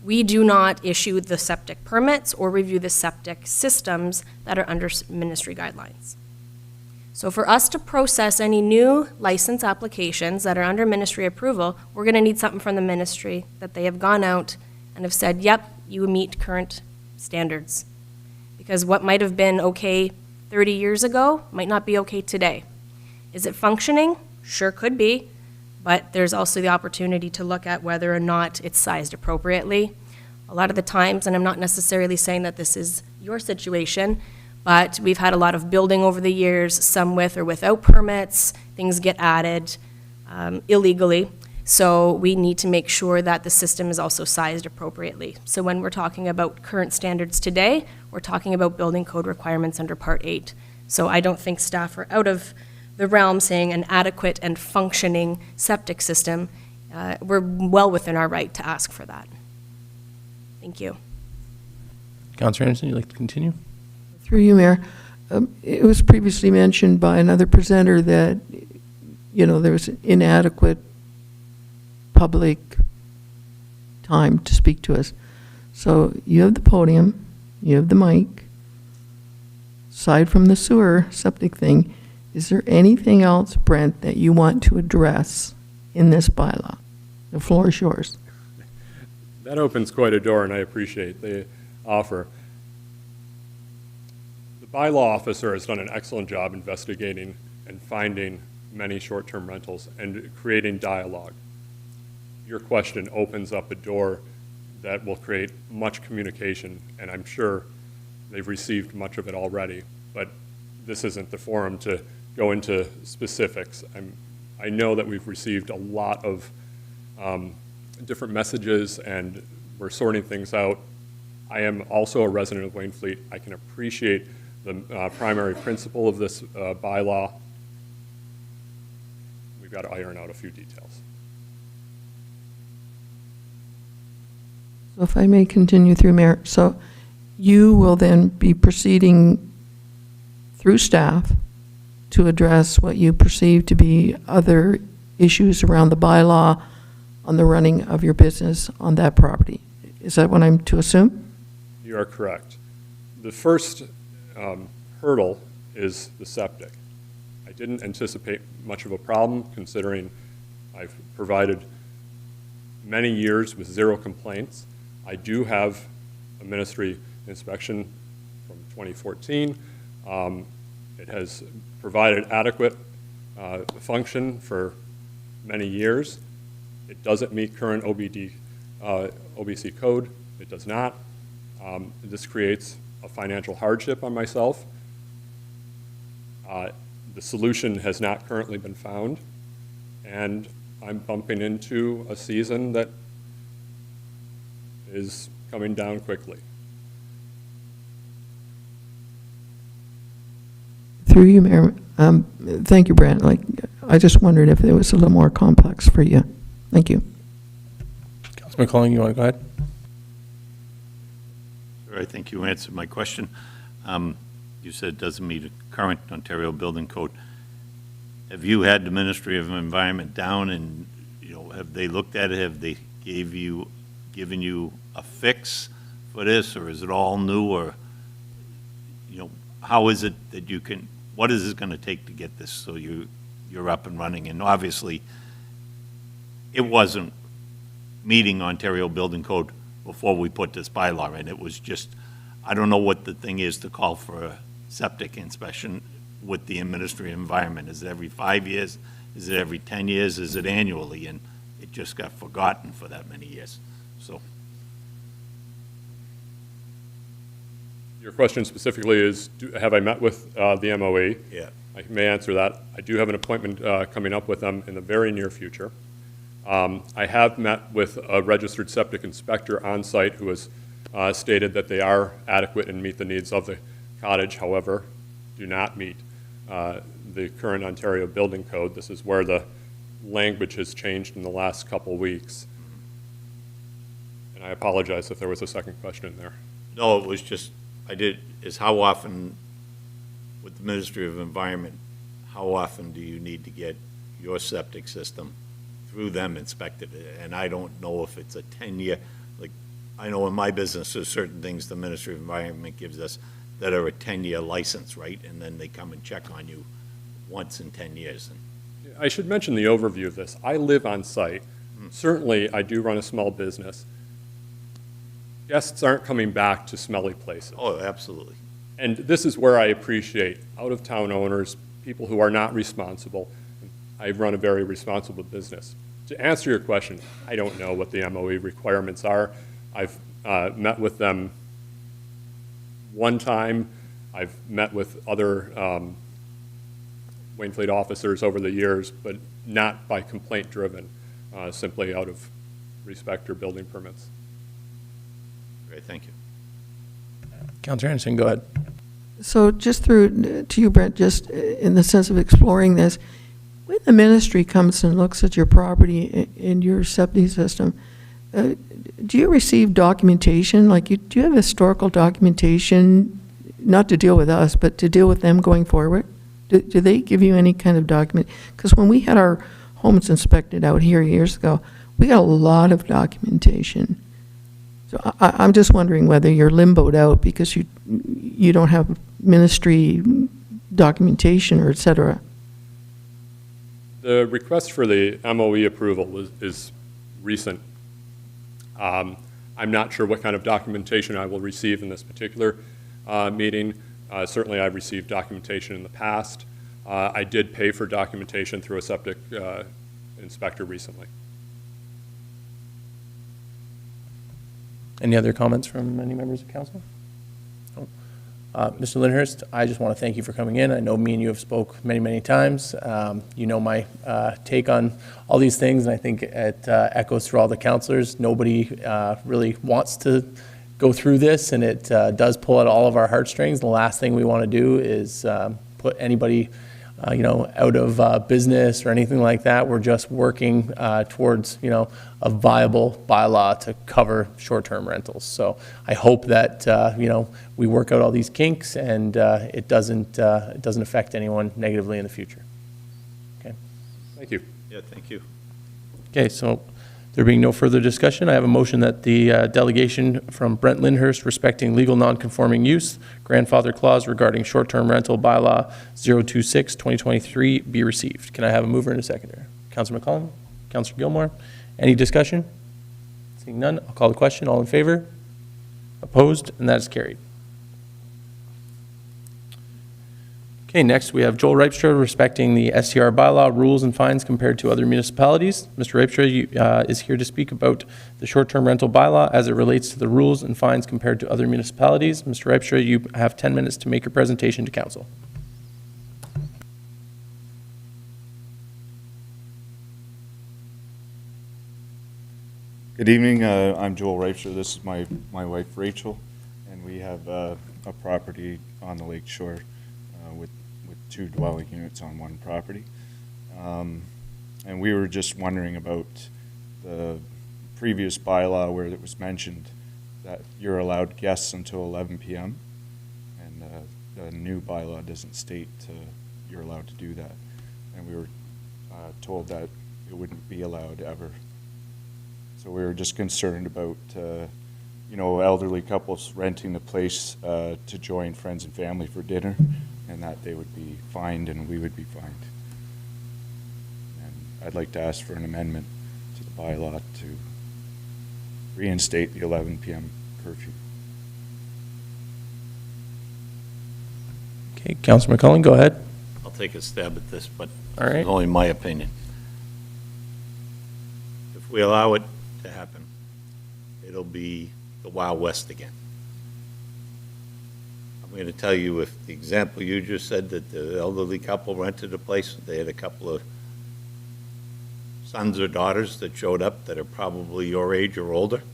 We do not issue the septic permits or review the septic systems that are under ministry guidelines. So for us to process any new license applications that are under ministry approval, we're going to need something from the ministry that they have gone out and have said, yep, you meet current standards. Because what might have been okay 30 years ago might not be okay today. Is it functioning? Sure could be, but there's also the opportunity to look at whether or not it's sized appropriately. A lot of the times, and I'm not necessarily saying that this is your situation, but we've had a lot of building over the years, some with or without permits, things get added illegally. So we need to make sure that the system is also sized appropriately. So when we're talking about current standards today, we're talking about building code requirements under Part 8. So I don't think staff are out of the realm saying an adequate and functioning septic system. We're well within our right to ask for that. Thank you. Councillor Anderson, you'd like to continue? Through you, Mayor. It was previously mentioned by another presenter that, there was inadequate public time to speak to us. So you have the podium, you have the mic. Aside from the sewer septic thing, is there anything else, Brent, that you want to address in this bylaw? The floor is yours. That opens quite a door, and I appreciate the offer. The bylaw officer has done an excellent job investigating and finding many short-term rentals and creating dialogue. Your question opens up a door that will create much communication, and I'm sure they've received much of it already, but this isn't the forum to go into specifics. I know that we've received a lot of different messages, and we're sorting things out. I am also a resident of Wainfleet. I can appreciate the primary principle of this bylaw. We've got to iron out a few details. So if I may continue through, Mayor, so you will then be proceeding through staff to address what you perceive to be other issues around the bylaw on the running of your business on that property. Is that what I'm to assume? You are correct. The first hurdle is the septic. I didn't anticipate much of a problem considering I've provided many years with 0 complaints. I do have a ministry inspection from 2014. It has provided adequate function for many years. It doesn't meet current OBC code. It does not. This creates a financial hardship on myself. The solution has not currently been found, and I'm bumping into a season that is coming down quickly. Through you, Mayor, thank you, Brent. I just wondered if it was a little more complex for you. Thank you. Councilman Cullen, you want to go ahead? Sure, I think you answered my question. You said it doesn't meet a current Ontario building code. Have you had the Ministry of Environment down and, have they looked at it? Have they given you a fix for this, or is it all new, or, how is it that you can, what is it going to take to get this so you're up and running? And obviously, it wasn't meeting Ontario building code before we put this bylaw in. It was just, I don't know what the thing is to call for a septic inspection with the Ministry of Environment. Is it every 5 years? Is it every 10 years? Is it annually? And it just got forgotten for that many years. So. Your question specifically is, have I met with the MOE? Yeah. I may answer that. I do have an appointment coming up with them in the very near future. I have met with a registered septic inspector on site who has stated that they are adequate and meet the needs of the cottage, however, do not meet the current Ontario building code. This is where the language has changed in the last couple weeks. And I apologize if there was a second question in there. No, it was just, is how often, with the Ministry of Environment, how often do you need to get your septic system through them inspected? And I don't know if it's a 10-year, I know in my business, there's certain things the Ministry of Environment gives us that are a 10-year license, right? And then they come and check on you once in 10 years. I should mention the overview of this. I live on site. Certainly, I do run a small business. Guests aren't coming back to smelly places. Oh, absolutely. And this is where I appreciate out-of-town owners, people who are not responsible. I run a very responsible business. To answer your question, I don't know what the MOE requirements are. I've met with them one time. I've met with other Wainfleet officers over the years, but not by complaint driven, simply out of respect or building permits. Great, thank you. Councilor Anderson, go ahead. So just through to you, Brent, just in the sense of exploring this, when the ministry comes and looks at your property and your septic system, do you receive documentation? Do you have historical documentation, not to deal with us, but to deal with them going forward? Do they give you any kind of document? Because when we had our homes inspected out here years ago, we got a lot of documentation. So I'm just wondering whether you're limboed out because you don't have ministry documentation or et cetera. The request for the MOE approval is recent. I'm not sure what kind of documentation I will receive in this particular meeting. Certainly I've received documentation in the past. I did pay for documentation through a septic inspector recently. Any other comments from any members of council? No. Mr. Lyndhurst, I just want to thank you for coming in. I know me and you have spoke many, many times. You know my take on all these things, and I think it echoes through all the councilors. Nobody really wants to go through this and it does pull at all of our heartstrings, the last thing we want to do is put anybody out of business or anything like that. We're just working towards, a viable bylaw to cover short-term rentals. So I hope that, we work out all these kinks and it doesn't affect anyone negatively in the future. Okay. Thank you. Yeah, thank you. Okay, so there being no further discussion, I have a motion that the delegation from Brent Lindhurst respecting legal non-conforming use, grandfather clause regarding short-term rental bylaw 026-2023 be received. Can I have a mover and a seconder? Councillor McCollum, Councillor Gilmore, any discussion? Seeing none, I'll call the question. All in favor? Opposed? And that is carried. Okay, next we have Joel Ripstra respecting the STR bylaw rules and fines compared to other municipalities. Mr. Ripstra is here to speak about the short-term rental bylaw as it relates to the rules and fines compared to other municipalities. Mr. Ripstra, you have 10 minutes to make your presentation to council. Good evening. I'm Joel Ripstra. This is my wife Rachel, and we have a property on the lake shore with 2 dwelling units on one property. And we were just wondering about the previous bylaw where it was mentioned that you're allowed guests until 11 p.m. and the new bylaw doesn't state you're allowed to do that. And we were told that it wouldn't be allowed ever. So we were just concerned about, elderly couples renting the place to join friends and family for dinner, and that they would be fined and we would be fined. And I'd like to ask for an amendment to the bylaw to reinstate the 11 p.m. curfew. Okay, Councillor McCollum, go ahead. I'll take a stab at this, but All right. it's only my opinion. If we allow it to happen, it'll be the Wild West again. I'm going to tell you, if the example you just said, that the elderly couple rented a place, they had a couple of sons or daughters that showed up that are probably your age or older,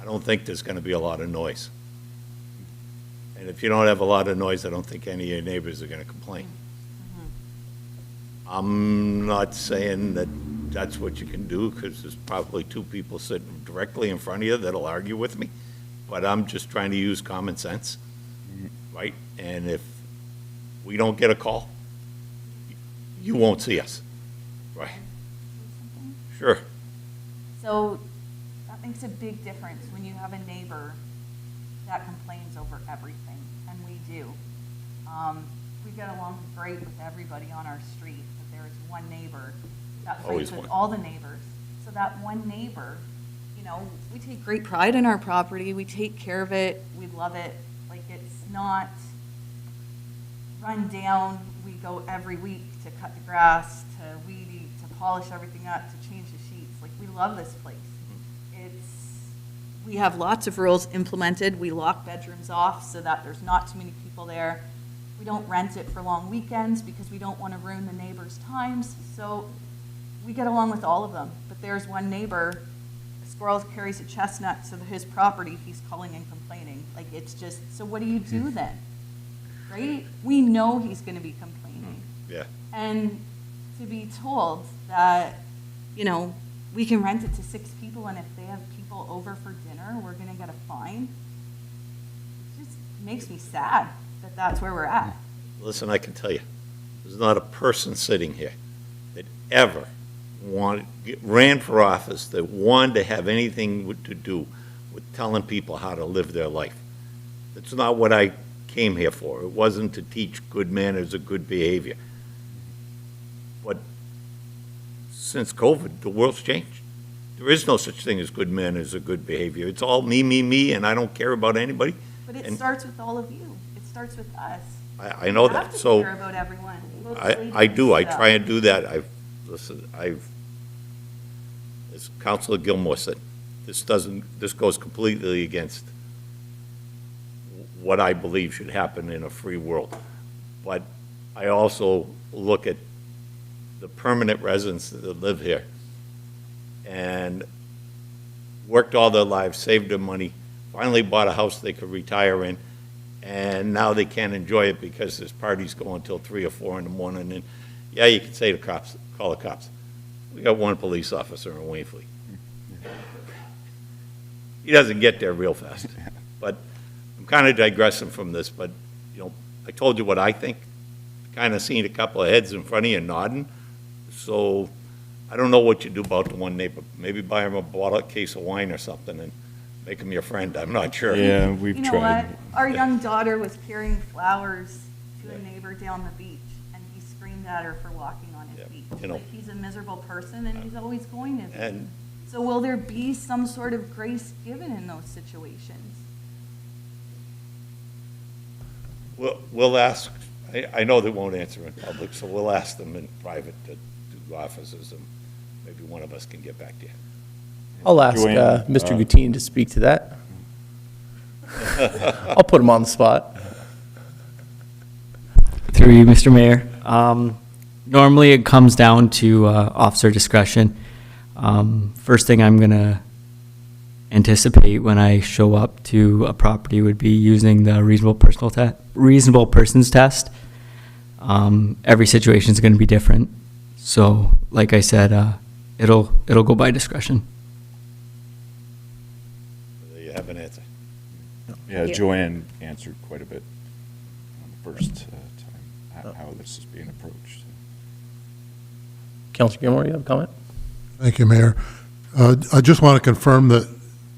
I don't think there's going to be a lot of noise. And if you don't have a lot of noise, I don't think any of your neighbors are going to complain. I'm not saying that that's what you can do, because there's probably 2 people sitting directly in front of you that'll argue with me, but I'm just trying to use common sense, right? And if we don't get a call, you won't see us, right? Sure. So that makes a big difference when you have a neighbor that complains over everything, and we do. We get along great with everybody on our street, but there is one neighbor that Always fights with one. all the neighbors. So that one neighbor, we take great pride in our property, we take care of it, we love it. Like, it's not run down, we go every week to cut the grass, to weed eat, to polish everything up, to change the sheets. Like, we love this place. We have lots of rules implemented. We lock bedrooms off so that there's not too many people there. We don't rent it for long weekends because we don't want to ruin the neighbors' times. So we get along with all of them. But there's one neighbor, a squirrel carries a chestnut to his property, he's calling and complaining. Like, it's just, so what do you do then? Right? We know he's going to be complaining. Yeah. And to be told that, we can rent it to 6 people, and if they have people over for dinner, we're going to get a fine. It just makes me sad that that's where we're at. Listen, I can tell you, there's not a person sitting here that ever ran for office that wanted to have anything to do with telling people how to live their life. That's not what I came here for. It wasn't to teach good manners or good behavior. But since COVID, the world's changed. There is no such thing as good manners or good behavior. It's all me, me, me, and I don't care about anybody. But it And starts with all of you. It starts with us. I know We that. have to So care about everyone. I do. I try and do that. As Councilor Gilmore said, this goes completely against what I believe should happen in a free world. But I also look at the permanent residents that live here and worked all their lives, saved their money, finally bought a house they could retire in, and now they can't enjoy it because this party's going till 3 or 4 in the morning, and, yeah, you can say to cops, call the cops. We got one police officer in Wainfleet. He doesn't get there real fast. But I'm kind of digressing from this, but, you know, I told you what I think. Kind of seen a couple of heads in front of you nodding, so I don't know what you do about the one neighbor. Maybe buy him a bottle, case of wine or something and make him your friend. I'm not sure. Yeah, we've You know tried. what? Our young daughter was carrying flowers to a neighbor down the beach, and he screamed at her for walking on his Yeah, beach. you know. But he's a miserable person, and he's always going to be. And So will there be some sort of grace given in those situations? we'll ask, I know they won't answer in public, so we'll ask them in private to do offices, and maybe one of us can get back to you. I'll ask Joanne, Mr. Guttine to speak to that. I'll put him on the spot. Through you, Mr. Mayor. Normally, it comes down to officer discretion. First thing I'm going to anticipate when I show up to a property would be using the reasonable persons test. Every situation is going to be different. So, like I said, it'll go by discretion. Do you have an answer? Yeah, Joanne answered quite a bit on the first time, how this is being approached. Councilor Gilmore, you have a comment? Thank you, Mayor. I just want to confirm that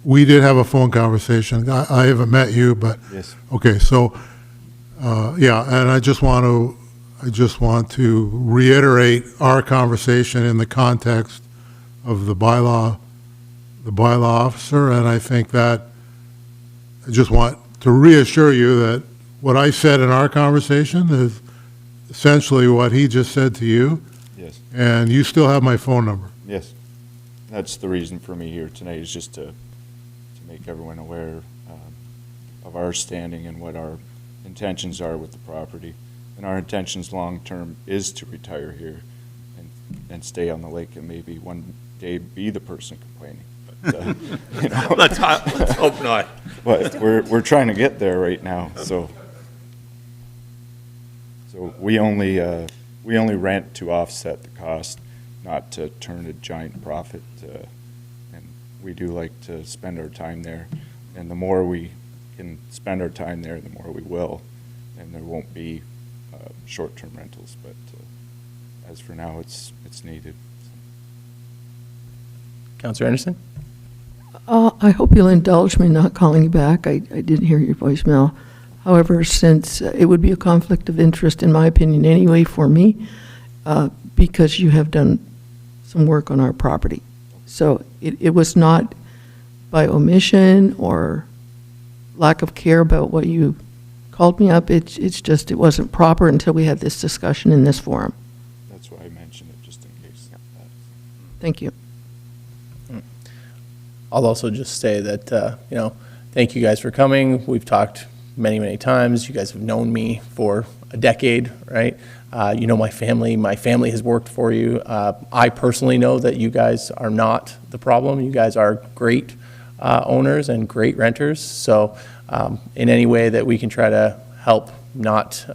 we did have a phone conversation. I haven't met you, but, Yes. okay, so, yeah, and I just want to reiterate our conversation in the context of the bylaw officer, and I think that I just want to reassure you that what I said in our conversation is essentially what he just said to you, Yes, and you still have my phone number. yes. That's the reason for me here tonight, is just to make everyone aware of our standing and what our intentions are with the property. And our intentions long-term is to retire here and stay on the lake and maybe one day be the person complaining. But, you know, Let's hope not. but we're trying to get there right now, so. So we only rent to offset the cost, not to turn a giant profit, and we do like to spend our time there. And the more we can spend our time there, the more we will, and there won't be short-term rentals, but as for now, it's needed. Councilor Anderson? I hope you'll indulge me not calling you back. I didn't hear your voicemail. However, since it would be a conflict of interest, in my opinion anyway, for me, because you have done some work on our property. So it was not by omission or lack of care about what you called me up. It's just, it wasn't proper until we had this discussion in this forum. That's why I mentioned it, just in case. Thank you. I'll also just say that, thank you guys for coming. We've talked many, many times. You guys have known me for a decade, right? You know my family. My family has worked for you. I personally know that you guys are not the problem. You guys are great owners and great renters. So in any way that we can try to help not,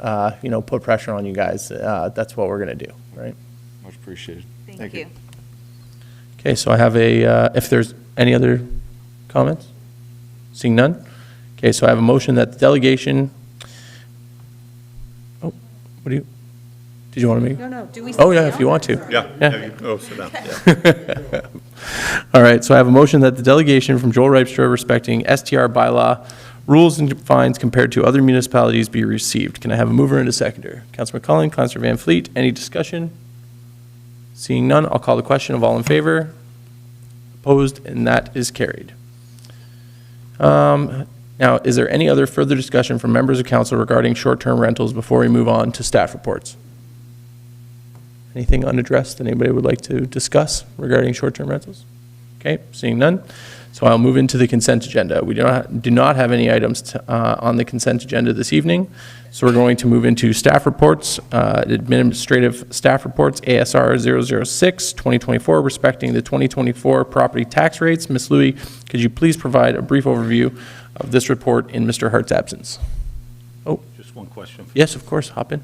put pressure on you guys, that's what we're going to do, right? Much appreciated. Thank you. Okay, so I have if there's any other comments? Seeing none? Okay, so I have a motion that the delegation, did you want to make? No, do we? Oh, yeah, if you want to. Yeah, you go sit down, yeah. All right, so I have a motion that the delegation from Joel Ripstra respecting STR bylaw rules and fines compared to other municipalities be received. Can I have a mover and a seconder? Councilor McCullin, Councilor Van Fleet, any discussion? Seeing none, I'll call the question of all in favor. Opposed, and that is carried. Now, is there any other further discussion from members of council regarding short-term rentals before we move on to staff reports? Anything unaddressed that anybody would like to discuss regarding short-term rentals? Okay, seeing none. So I'll move into the consent agenda. We do not have any items on the consent agenda this evening. So we're going to move into staff reports, administrative staff reports, ASR 006, 2024, respecting the 2024 property tax rates. Ms. Louie, could you please provide a brief overview of this report in Mr. Hart's absence. Oh, Just one question. yes, of course, hop in.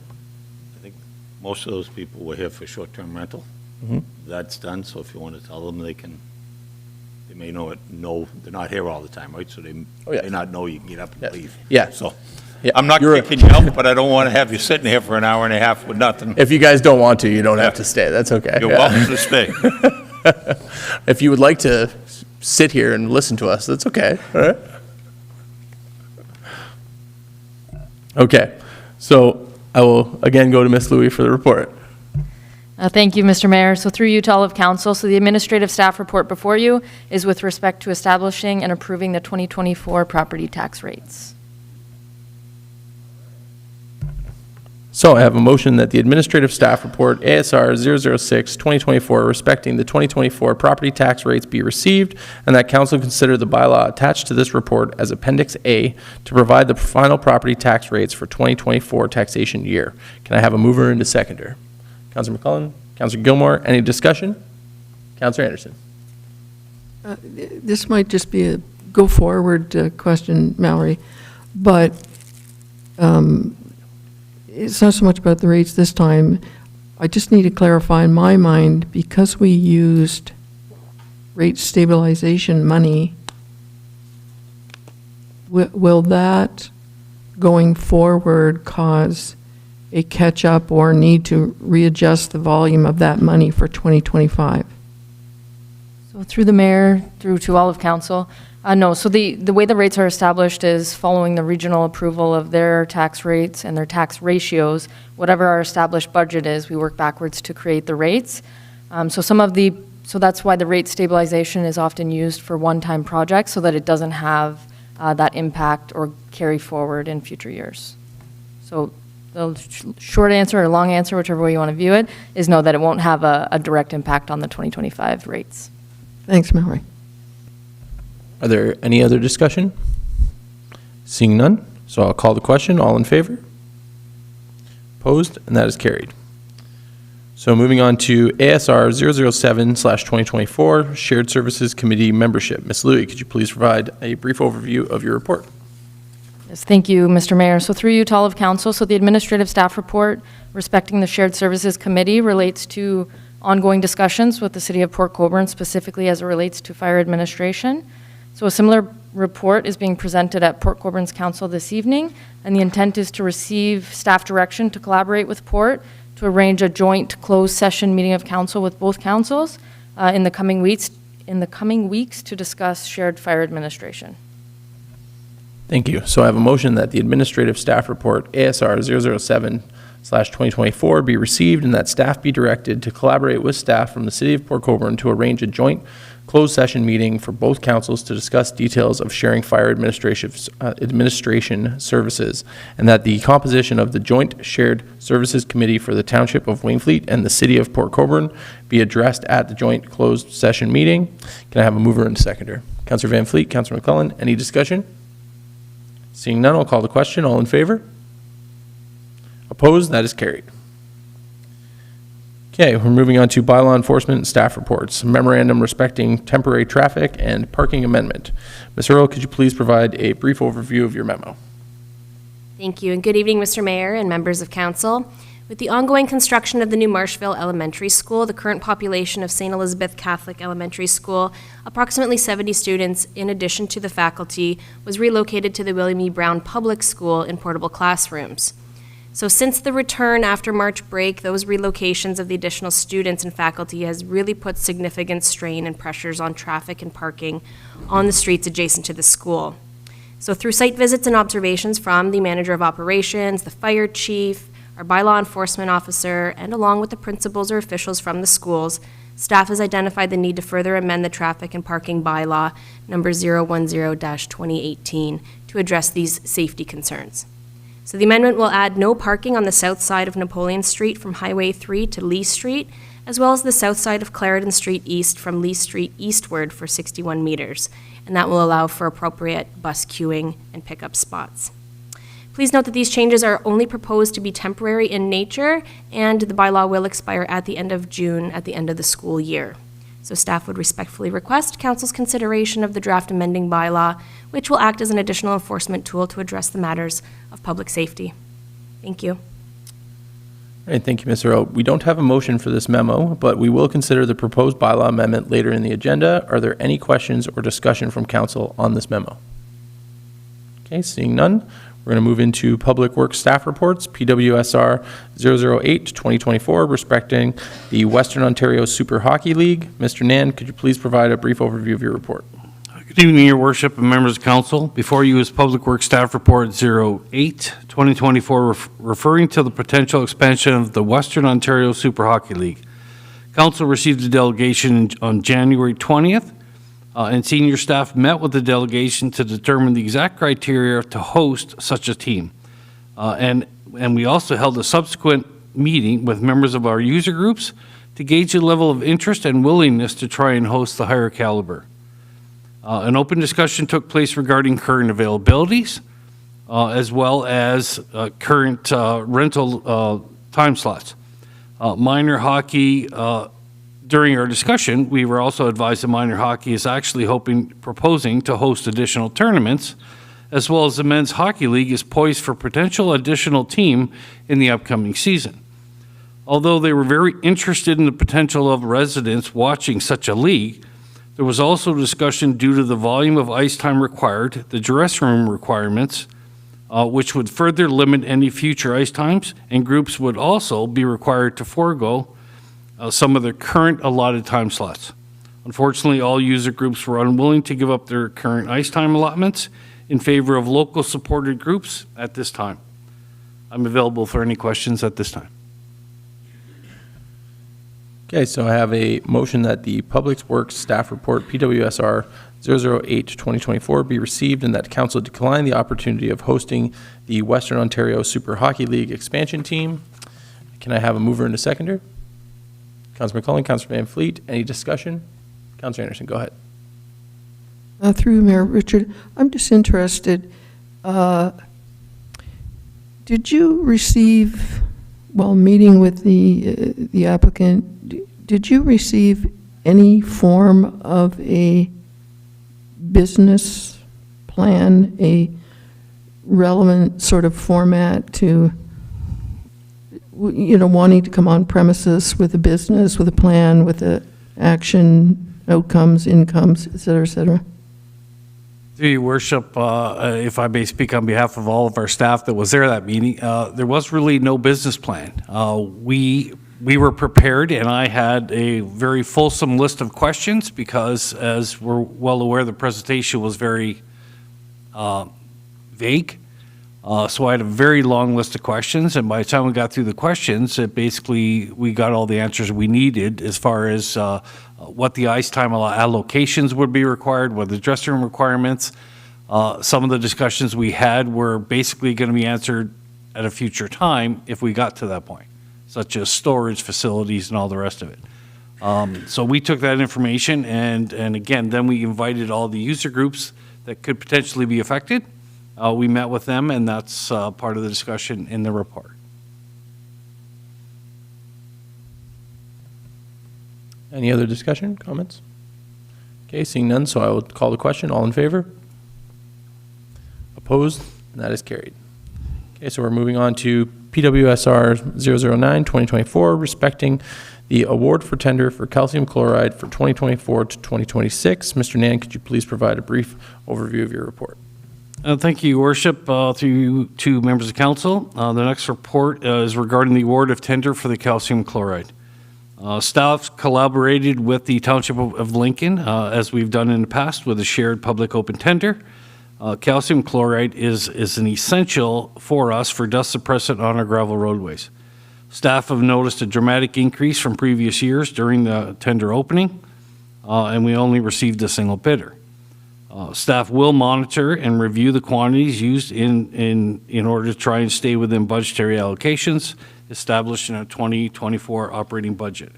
I think most of those people were here for short-term rental. Mhm. That's done, so if you want to tell them, they may know they're not here all the time, right? So they Oh, yeah. may not know you can get up and Yeah. leave. Yeah. So, Yeah, I'm not you're- kicking you out, but I don't want to have you sitting here for an hour and a half with nothing. If you guys don't want to, you don't have to stay. That's okay. You're Yeah. welcome to stay. If you would like to sit here and listen to us, that's okay. All right? Okay, so I will again go to Ms. Louie for the report. Thank you, Mr. Mayor. So through you to all of council, so the administrative staff report before you is with respect to establishing and approving the 2024 property tax rates. So I have a motion that the administrative staff report ASR 006-2024 respecting the 2024 property tax rates be received, and that council consider the bylaw attached to this report as Appendix A to provide the final property tax rates for 2024 taxation year. Can I have a mover and a seconder? Councilor McClellan, Councilor Gilmore, any discussion? Councilor Anderson. This might just be a go-forward question, Mallory, but it's not so much about the rates this time. I just need to clarify in my mind, because we used rate stabilization money, will that, going forward, cause a catch-up or need to readjust the volume of that money for 2025? So through the mayor, through to all of council, no, so the way the rates are established is following the regional approval of their tax rates and their tax ratios. Whatever our established budget is, we work backwards to create the rates. So that's why the rate stabilization is often used for one-time projects, so that it doesn't have that impact or carry forward in future years. So the short answer or long answer, whichever way you want to view it, is no, that it won't have a direct impact on the 2025 rates. Thanks, Mallory. Are there any other discussion? Seeing none, so I'll call the question. All in favor? Opposed? And that is carried. So moving on to ASR 007/2024, Shared Services Committee membership. Ms. Louie, could you please provide a brief overview of your report? Yes, thank you, Mr. Mayor. So through you to all of council, so the administrative staff report respecting the Shared Services Committee relates to ongoing discussions with the City of Port Colborne, specifically as it relates to fire administration. So a similar report is being presented at Port Colborne's council this evening, and the intent is to receive staff direction to collaborate with Port to arrange a joint closed session meeting of council with both councils in the coming weeks to discuss shared fire administration. Thank you. So I have a motion that the administrative staff report ASR 007/2024 be received, and that staff be directed to collaborate with staff from the City of Port Colborne to arrange a joint closed session meeting for both councils to discuss details of sharing fire administration services, and that the composition of the Joint Shared Services Committee for the Township of Wainfleet and the City of Port Colborne be addressed at the joint closed session meeting. Can I have a mover and a seconder? Councilor Van Fleet, Councilor McClellan, any discussion? Seeing none, I'll call the question. All in favor? Opposed? That is carried. Okay, we're moving on to bylaw enforcement and staff reports. Memorandum respecting temporary traffic and parking amendment. Ms. Earl, could you please provide a brief overview of your memo? Thank you, and good evening, Mr. Mayor and members of council. With the ongoing construction of the new Marshville Elementary School, the current population of St. Elizabeth Catholic Elementary School, approximately 70 students, in addition to the faculty, was relocated to the William E. Brown Public School in portable classrooms. So since the return after March break, those relocations of the additional students and faculty has really put significant strain and pressures on traffic and parking on the streets adjacent to the school. So through site visits and observations from the manager of operations, the fire chief, our bylaw enforcement officer, and along with the principals or officials from the schools, staff has identified the need to further amend the traffic and parking bylaw number 010-2018 to address these safety concerns. So the amendment will add no parking on the south side of Napoleon Street from Highway 3 to Lee Street, as well as the south side of Clarendon Street East from Lee Street eastward for 61 meters, and that will allow for appropriate bus queuing and pickup spots. Please note that these changes are only proposed to be temporary in nature, and the bylaw will expire at the end of June, at the end of the school year. So staff would respectfully request council's consideration of the draft amending bylaw, which will act as an additional enforcement tool to address the matters of public safety. Thank you. All right, thank you, Ms. Earl. We don't have a motion for this memo, but we will consider the proposed bylaw amendment later in the agenda. Are there any questions or discussion from council on this memo? Okay, seeing none, we're going to move into Public Works Staff Reports, PWSR 008-2024, respecting the Western Ontario Super Hockey League. Mr. Nan, could you please provide a brief overview of your report? Good evening, Your Worship and members of council. Before you is Public Works Staff Report 08-2024, referring to the potential expansion of the Western Ontario Super Hockey League. Council received a delegation on January 20th, and senior staff met with the delegation to determine the exact criteria to host such a team. And we also held a subsequent meeting with members of our user groups to gauge the level of interest and willingness to try and host the higher caliber. An open discussion took place regarding current availabilities, as well as current rental time slots. Minor hockey, during our discussion, we were also advised that minor hockey is actually proposing to host additional tournaments, as well as the men's hockey league is poised for potential additional team in the upcoming season. Although they were very interested in the potential of residents watching such a league, there was also discussion due to the volume of ice time required, the dressing room requirements, which would further limit any future ice times, and groups would also be required to forego some of their current allotted time slots. Unfortunately, all user groups were unwilling to give up their current ice time allotments in favor of local supported groups at this time. I'm available for any questions at this time. Okay, so I have a motion that the Public Works Staff Report, PWSR 008-2024, be received and that council decline the opportunity of hosting the Western Ontario Super Hockey League expansion team. Can I have a mover and a seconder? Councilor McClellan, Councilor Wainfleet, any discussion? Councilor Anderson, go ahead. Through Mayor Richard, I'm just interested, did you receive, while meeting with the applicant, did you receive any form of a business plan, a relevant sort of format to, you know, wanting to come on premises with a business, with a plan, with a action, outcomes, incomes, et cetera, et cetera? Through your worship, if I may speak on behalf of all of our staff that was there at that meeting, there was really no business plan. We were prepared, and I had a very fulsome list of questions because, as we're well aware, the presentation was very vague. So I had a very long list of questions, and by the time we got through the questions, we got all the answers we needed as far as what the ice time allocations would be required, what the dressing room requirements. Some of the discussions we had were basically going to be answered at a future time if we got to that point, such as storage facilities and all the rest of it. So we took that information, and again, then we invited all the user groups that could potentially be affected. We met with them, and that's part of the discussion in the report. Any other discussion, comments? Okay, seeing none, so I will call the question. All in favor? Opposed? And that is carried. Okay, so we're moving on to PWSR 009-2024, respecting the award for tender for calcium chloride for 2024 to 2026. Mr. Nan, could you please provide a brief overview of your report? Thank you, Your Worship. Through to members of council, the next report is regarding the award of tender for the calcium chloride. Staff collaborated with the Township of Lincoln, as we've done in the past, with a shared public open tender. Calcium chloride is an essential for us for dust suppressant on our gravel roadways. Staff have noticed a dramatic increase from previous years during the tender opening, and we only received a single bidder. Staff will monitor and review the quantities used in order to try and stay within budgetary allocations established in our 2024 operating budget.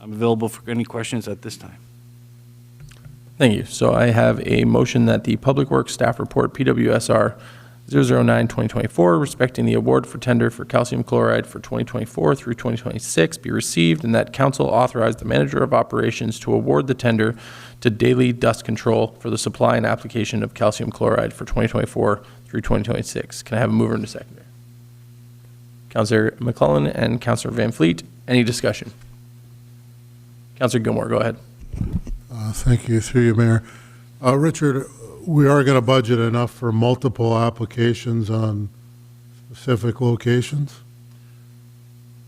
I'm available for any questions at this time. Thank you. So I have a motion that the Public Works Staff Report, PWSR 009-2024, respecting the award for tender for calcium chloride for 2024 through 2026 be received, and that council authorize the manager of operations to award the tender to Daily Dust Control for the supply and application of calcium chloride for 2024 through 2026. Can I have a mover and a seconder? Councillor McClellan and Councillor Van Fleet. Any discussion? Councillor Gilmore, go ahead. Thank you, through you, Mayor. Richard, we are going to budget enough for multiple applications on specific locations?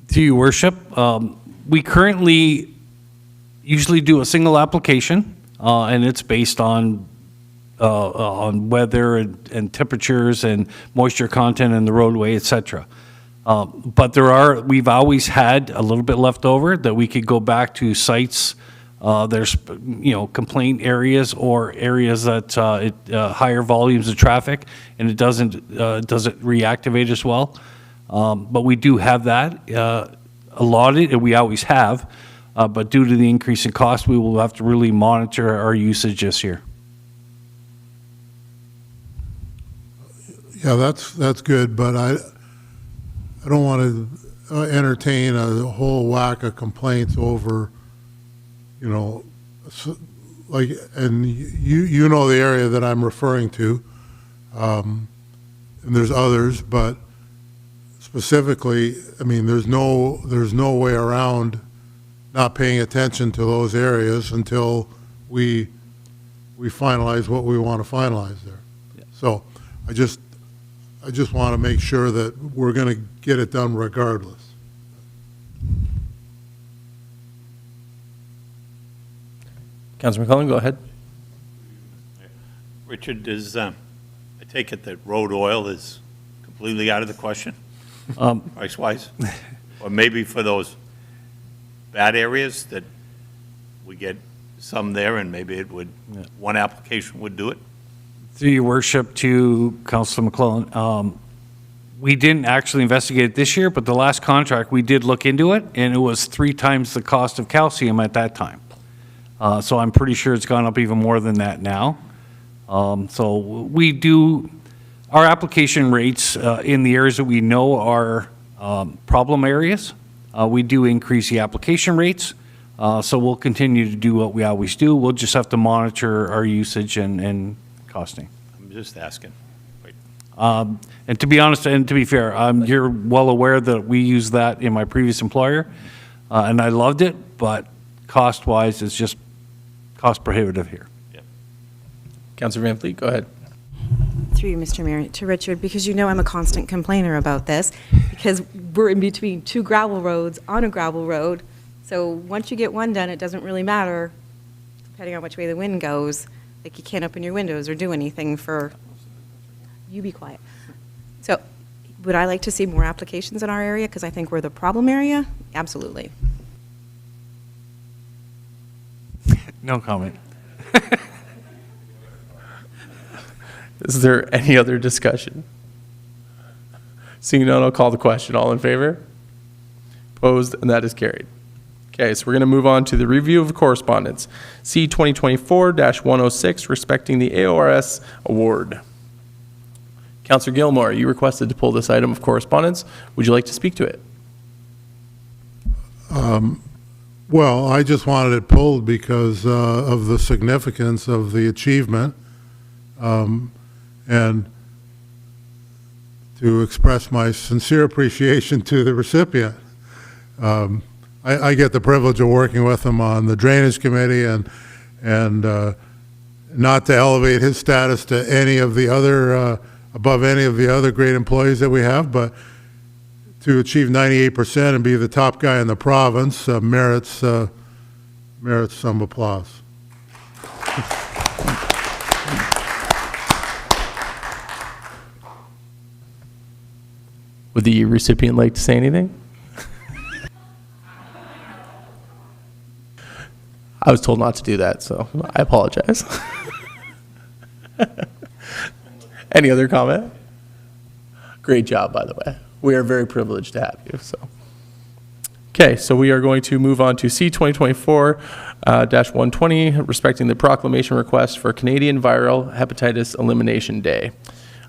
To your worship, we currently usually do a single application, and it's based on weather and temperatures and moisture content in the roadway, et cetera. But we've always had a little bit left over that we could go back to sites. There's, complaint areas or areas that higher volumes of traffic, and it doesn't reactivate as well. But we do have that allotted, and we always have. But due to the increase in cost, we will have to really monitor our usage this year. Yeah, that's good, but I don't want to entertain a whole whack of complaints over, and you know the area that I'm referring to, and there's others, but specifically, I mean, there's no way around not paying attention to those areas until we finalize what we want to finalize there. Yeah. So I just want to make sure that we're going to get it done regardless. Councillor McClellan, go ahead. Richard, I take it that road oil is completely out of the question, price-wise? Or maybe for those bad areas that we get some there, and maybe one application would do it? Through your worship, to Councillor McClellan, we didn't actually investigate it this year, but the last contract, we did look into it, and it was 3 times the cost of calcium at that time. So I'm pretty sure it's gone up even more than that now. So we do, our application rates in the areas that we know are problem areas, we do increase the application rates. So we'll continue to do what we always do. We'll just have to monitor our usage and costing. I'm just asking. And to be honest, and to be fair, you're well aware that we used that in my previous employer, and I loved it, but cost-wise, it's just cost prohibitive here. Yeah. Councillor Van Fleet, go ahead. Through you, Mr. Mayor, to Richard, because you know I'm a constant complainer about this, because we're in between 2 gravel roads on a gravel road. So once you get one done, it doesn't really matter, depending on which way the wind goes. Like, you can't open your windows or do anything for, you be quiet. So would I like to see more applications in our area because I think we're the problem area? Absolutely. No comment. Is there any other discussion? Seeing none, I'll call the question. All in favor? Opposed? And that is carried. Okay, so we're going to move on to the review of correspondence. C 2024-106, respecting the AORS award. Councillor Gilmore, you requested to pull this item of correspondence. Would you like to speak to it? Well, I just wanted it pulled because of the significance of the achievement, and to express my sincere appreciation to the recipient. I get the privilege of working with him on the Drainage Committee, and not to elevate his status to any of the other, above any of the other great employees that we have, but to achieve 98% and be the top guy in the province merits some applause. Would the recipient like to say anything? I was told not to do that, so I apologize. Any other comment? Great job, by the way. We are very privileged to have you. So, okay, so we are going to move on to C 2024-120, respecting the proclamation request for Canadian Viral Hepatitis Elimination Day.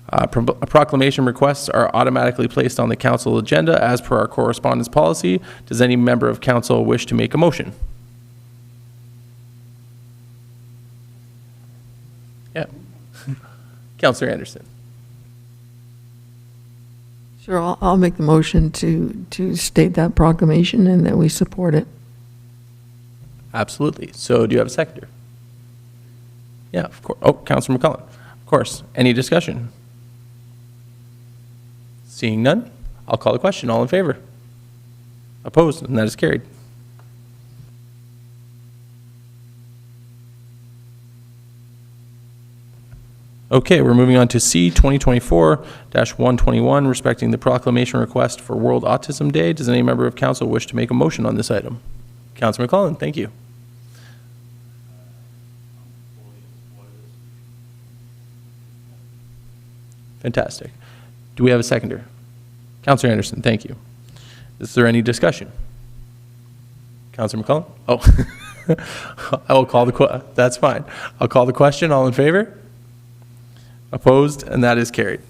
Proclamation requests are automatically placed on the council agenda as per our correspondence policy. Does any member of council wish to make a motion? Yeah. Councillor Anderson. Sure, I'll make the motion to state that proclamation and that we support it. Absolutely. So do you have a seconder? Yeah, of course. Oh, Councillor McCullen. Of course. Any discussion? Seeing none, I'll call the question. All in favor? Opposed? And that is carried. Okay, we're moving on to C, 2024-121, respecting the proclamation request for World Autism Day. Does any member of council wish to make a motion on this item? Councillor McClellan, thank you. Fantastic. Do we have a seconder? Councillor Anderson, thank you. Is there any discussion? Councillor McClellan? Oh, I will call that's fine. I'll call the question. All in favor? Opposed? And that is carried.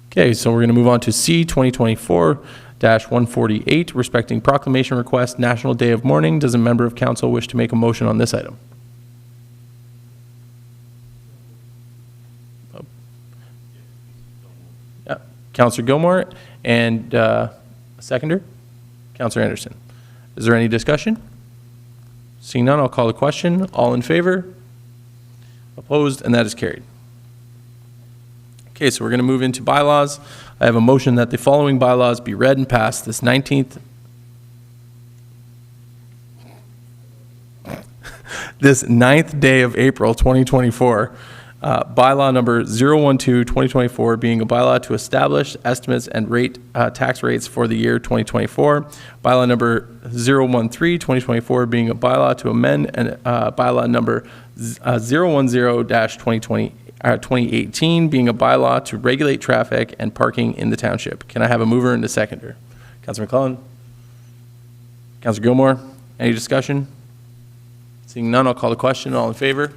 Okay, so we're going to move on to C, 2024-148, respecting proclamation request, National Day of Mourning. Does a member of council wish to make a motion on this item? Oh. Yeah, Councillor Gilmore and a seconder? Councillor Anderson. Is there any discussion? Seeing none, I'll call the question. All in favor? Opposed? And that is carried. Okay, so we're going to move into bylaws. I have a motion that the following bylaws be read and passed this 19th, this 9th day of April 2024. Bylaw number 012-2024 being a bylaw to establish estimates and tax rates for the year 2024. Bylaw number 013-2024 being a bylaw to amend and bylaw number 010-2018 being a bylaw to regulate traffic and parking in the township. Can I have a mover and a seconder? Councillor McClellan? Councillor Gilmore? Any discussion? Seeing none, I'll call the question. All in favor?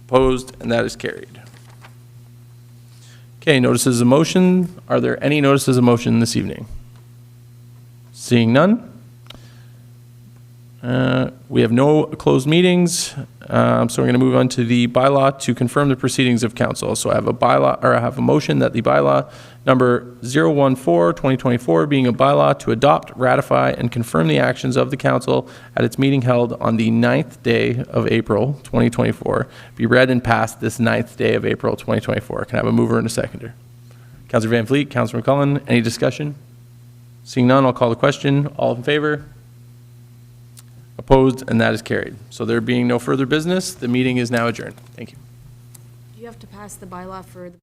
Opposed? And that is carried. Okay, notices of motion. Are there any notices of motion this evening? Seeing none. We have no closed meetings, so we're going to move on to the bylaw to confirm the proceedings of council. So I have a motion that the bylaw number 014-2024 being a bylaw to adopt, ratify, and confirm the actions of the council at its meeting held on the 9th day of April 2024 be read and passed this 9th day of April 2024. Can I have a mover and a seconder? Councillor Van Fleet, Councillor McCullen, any discussion? Seeing none, I'll call the question. All in favor? Opposed? And that is carried. So there being no further business, the meeting is now adjourned. Thank you. Do you have to pass the bylaw for the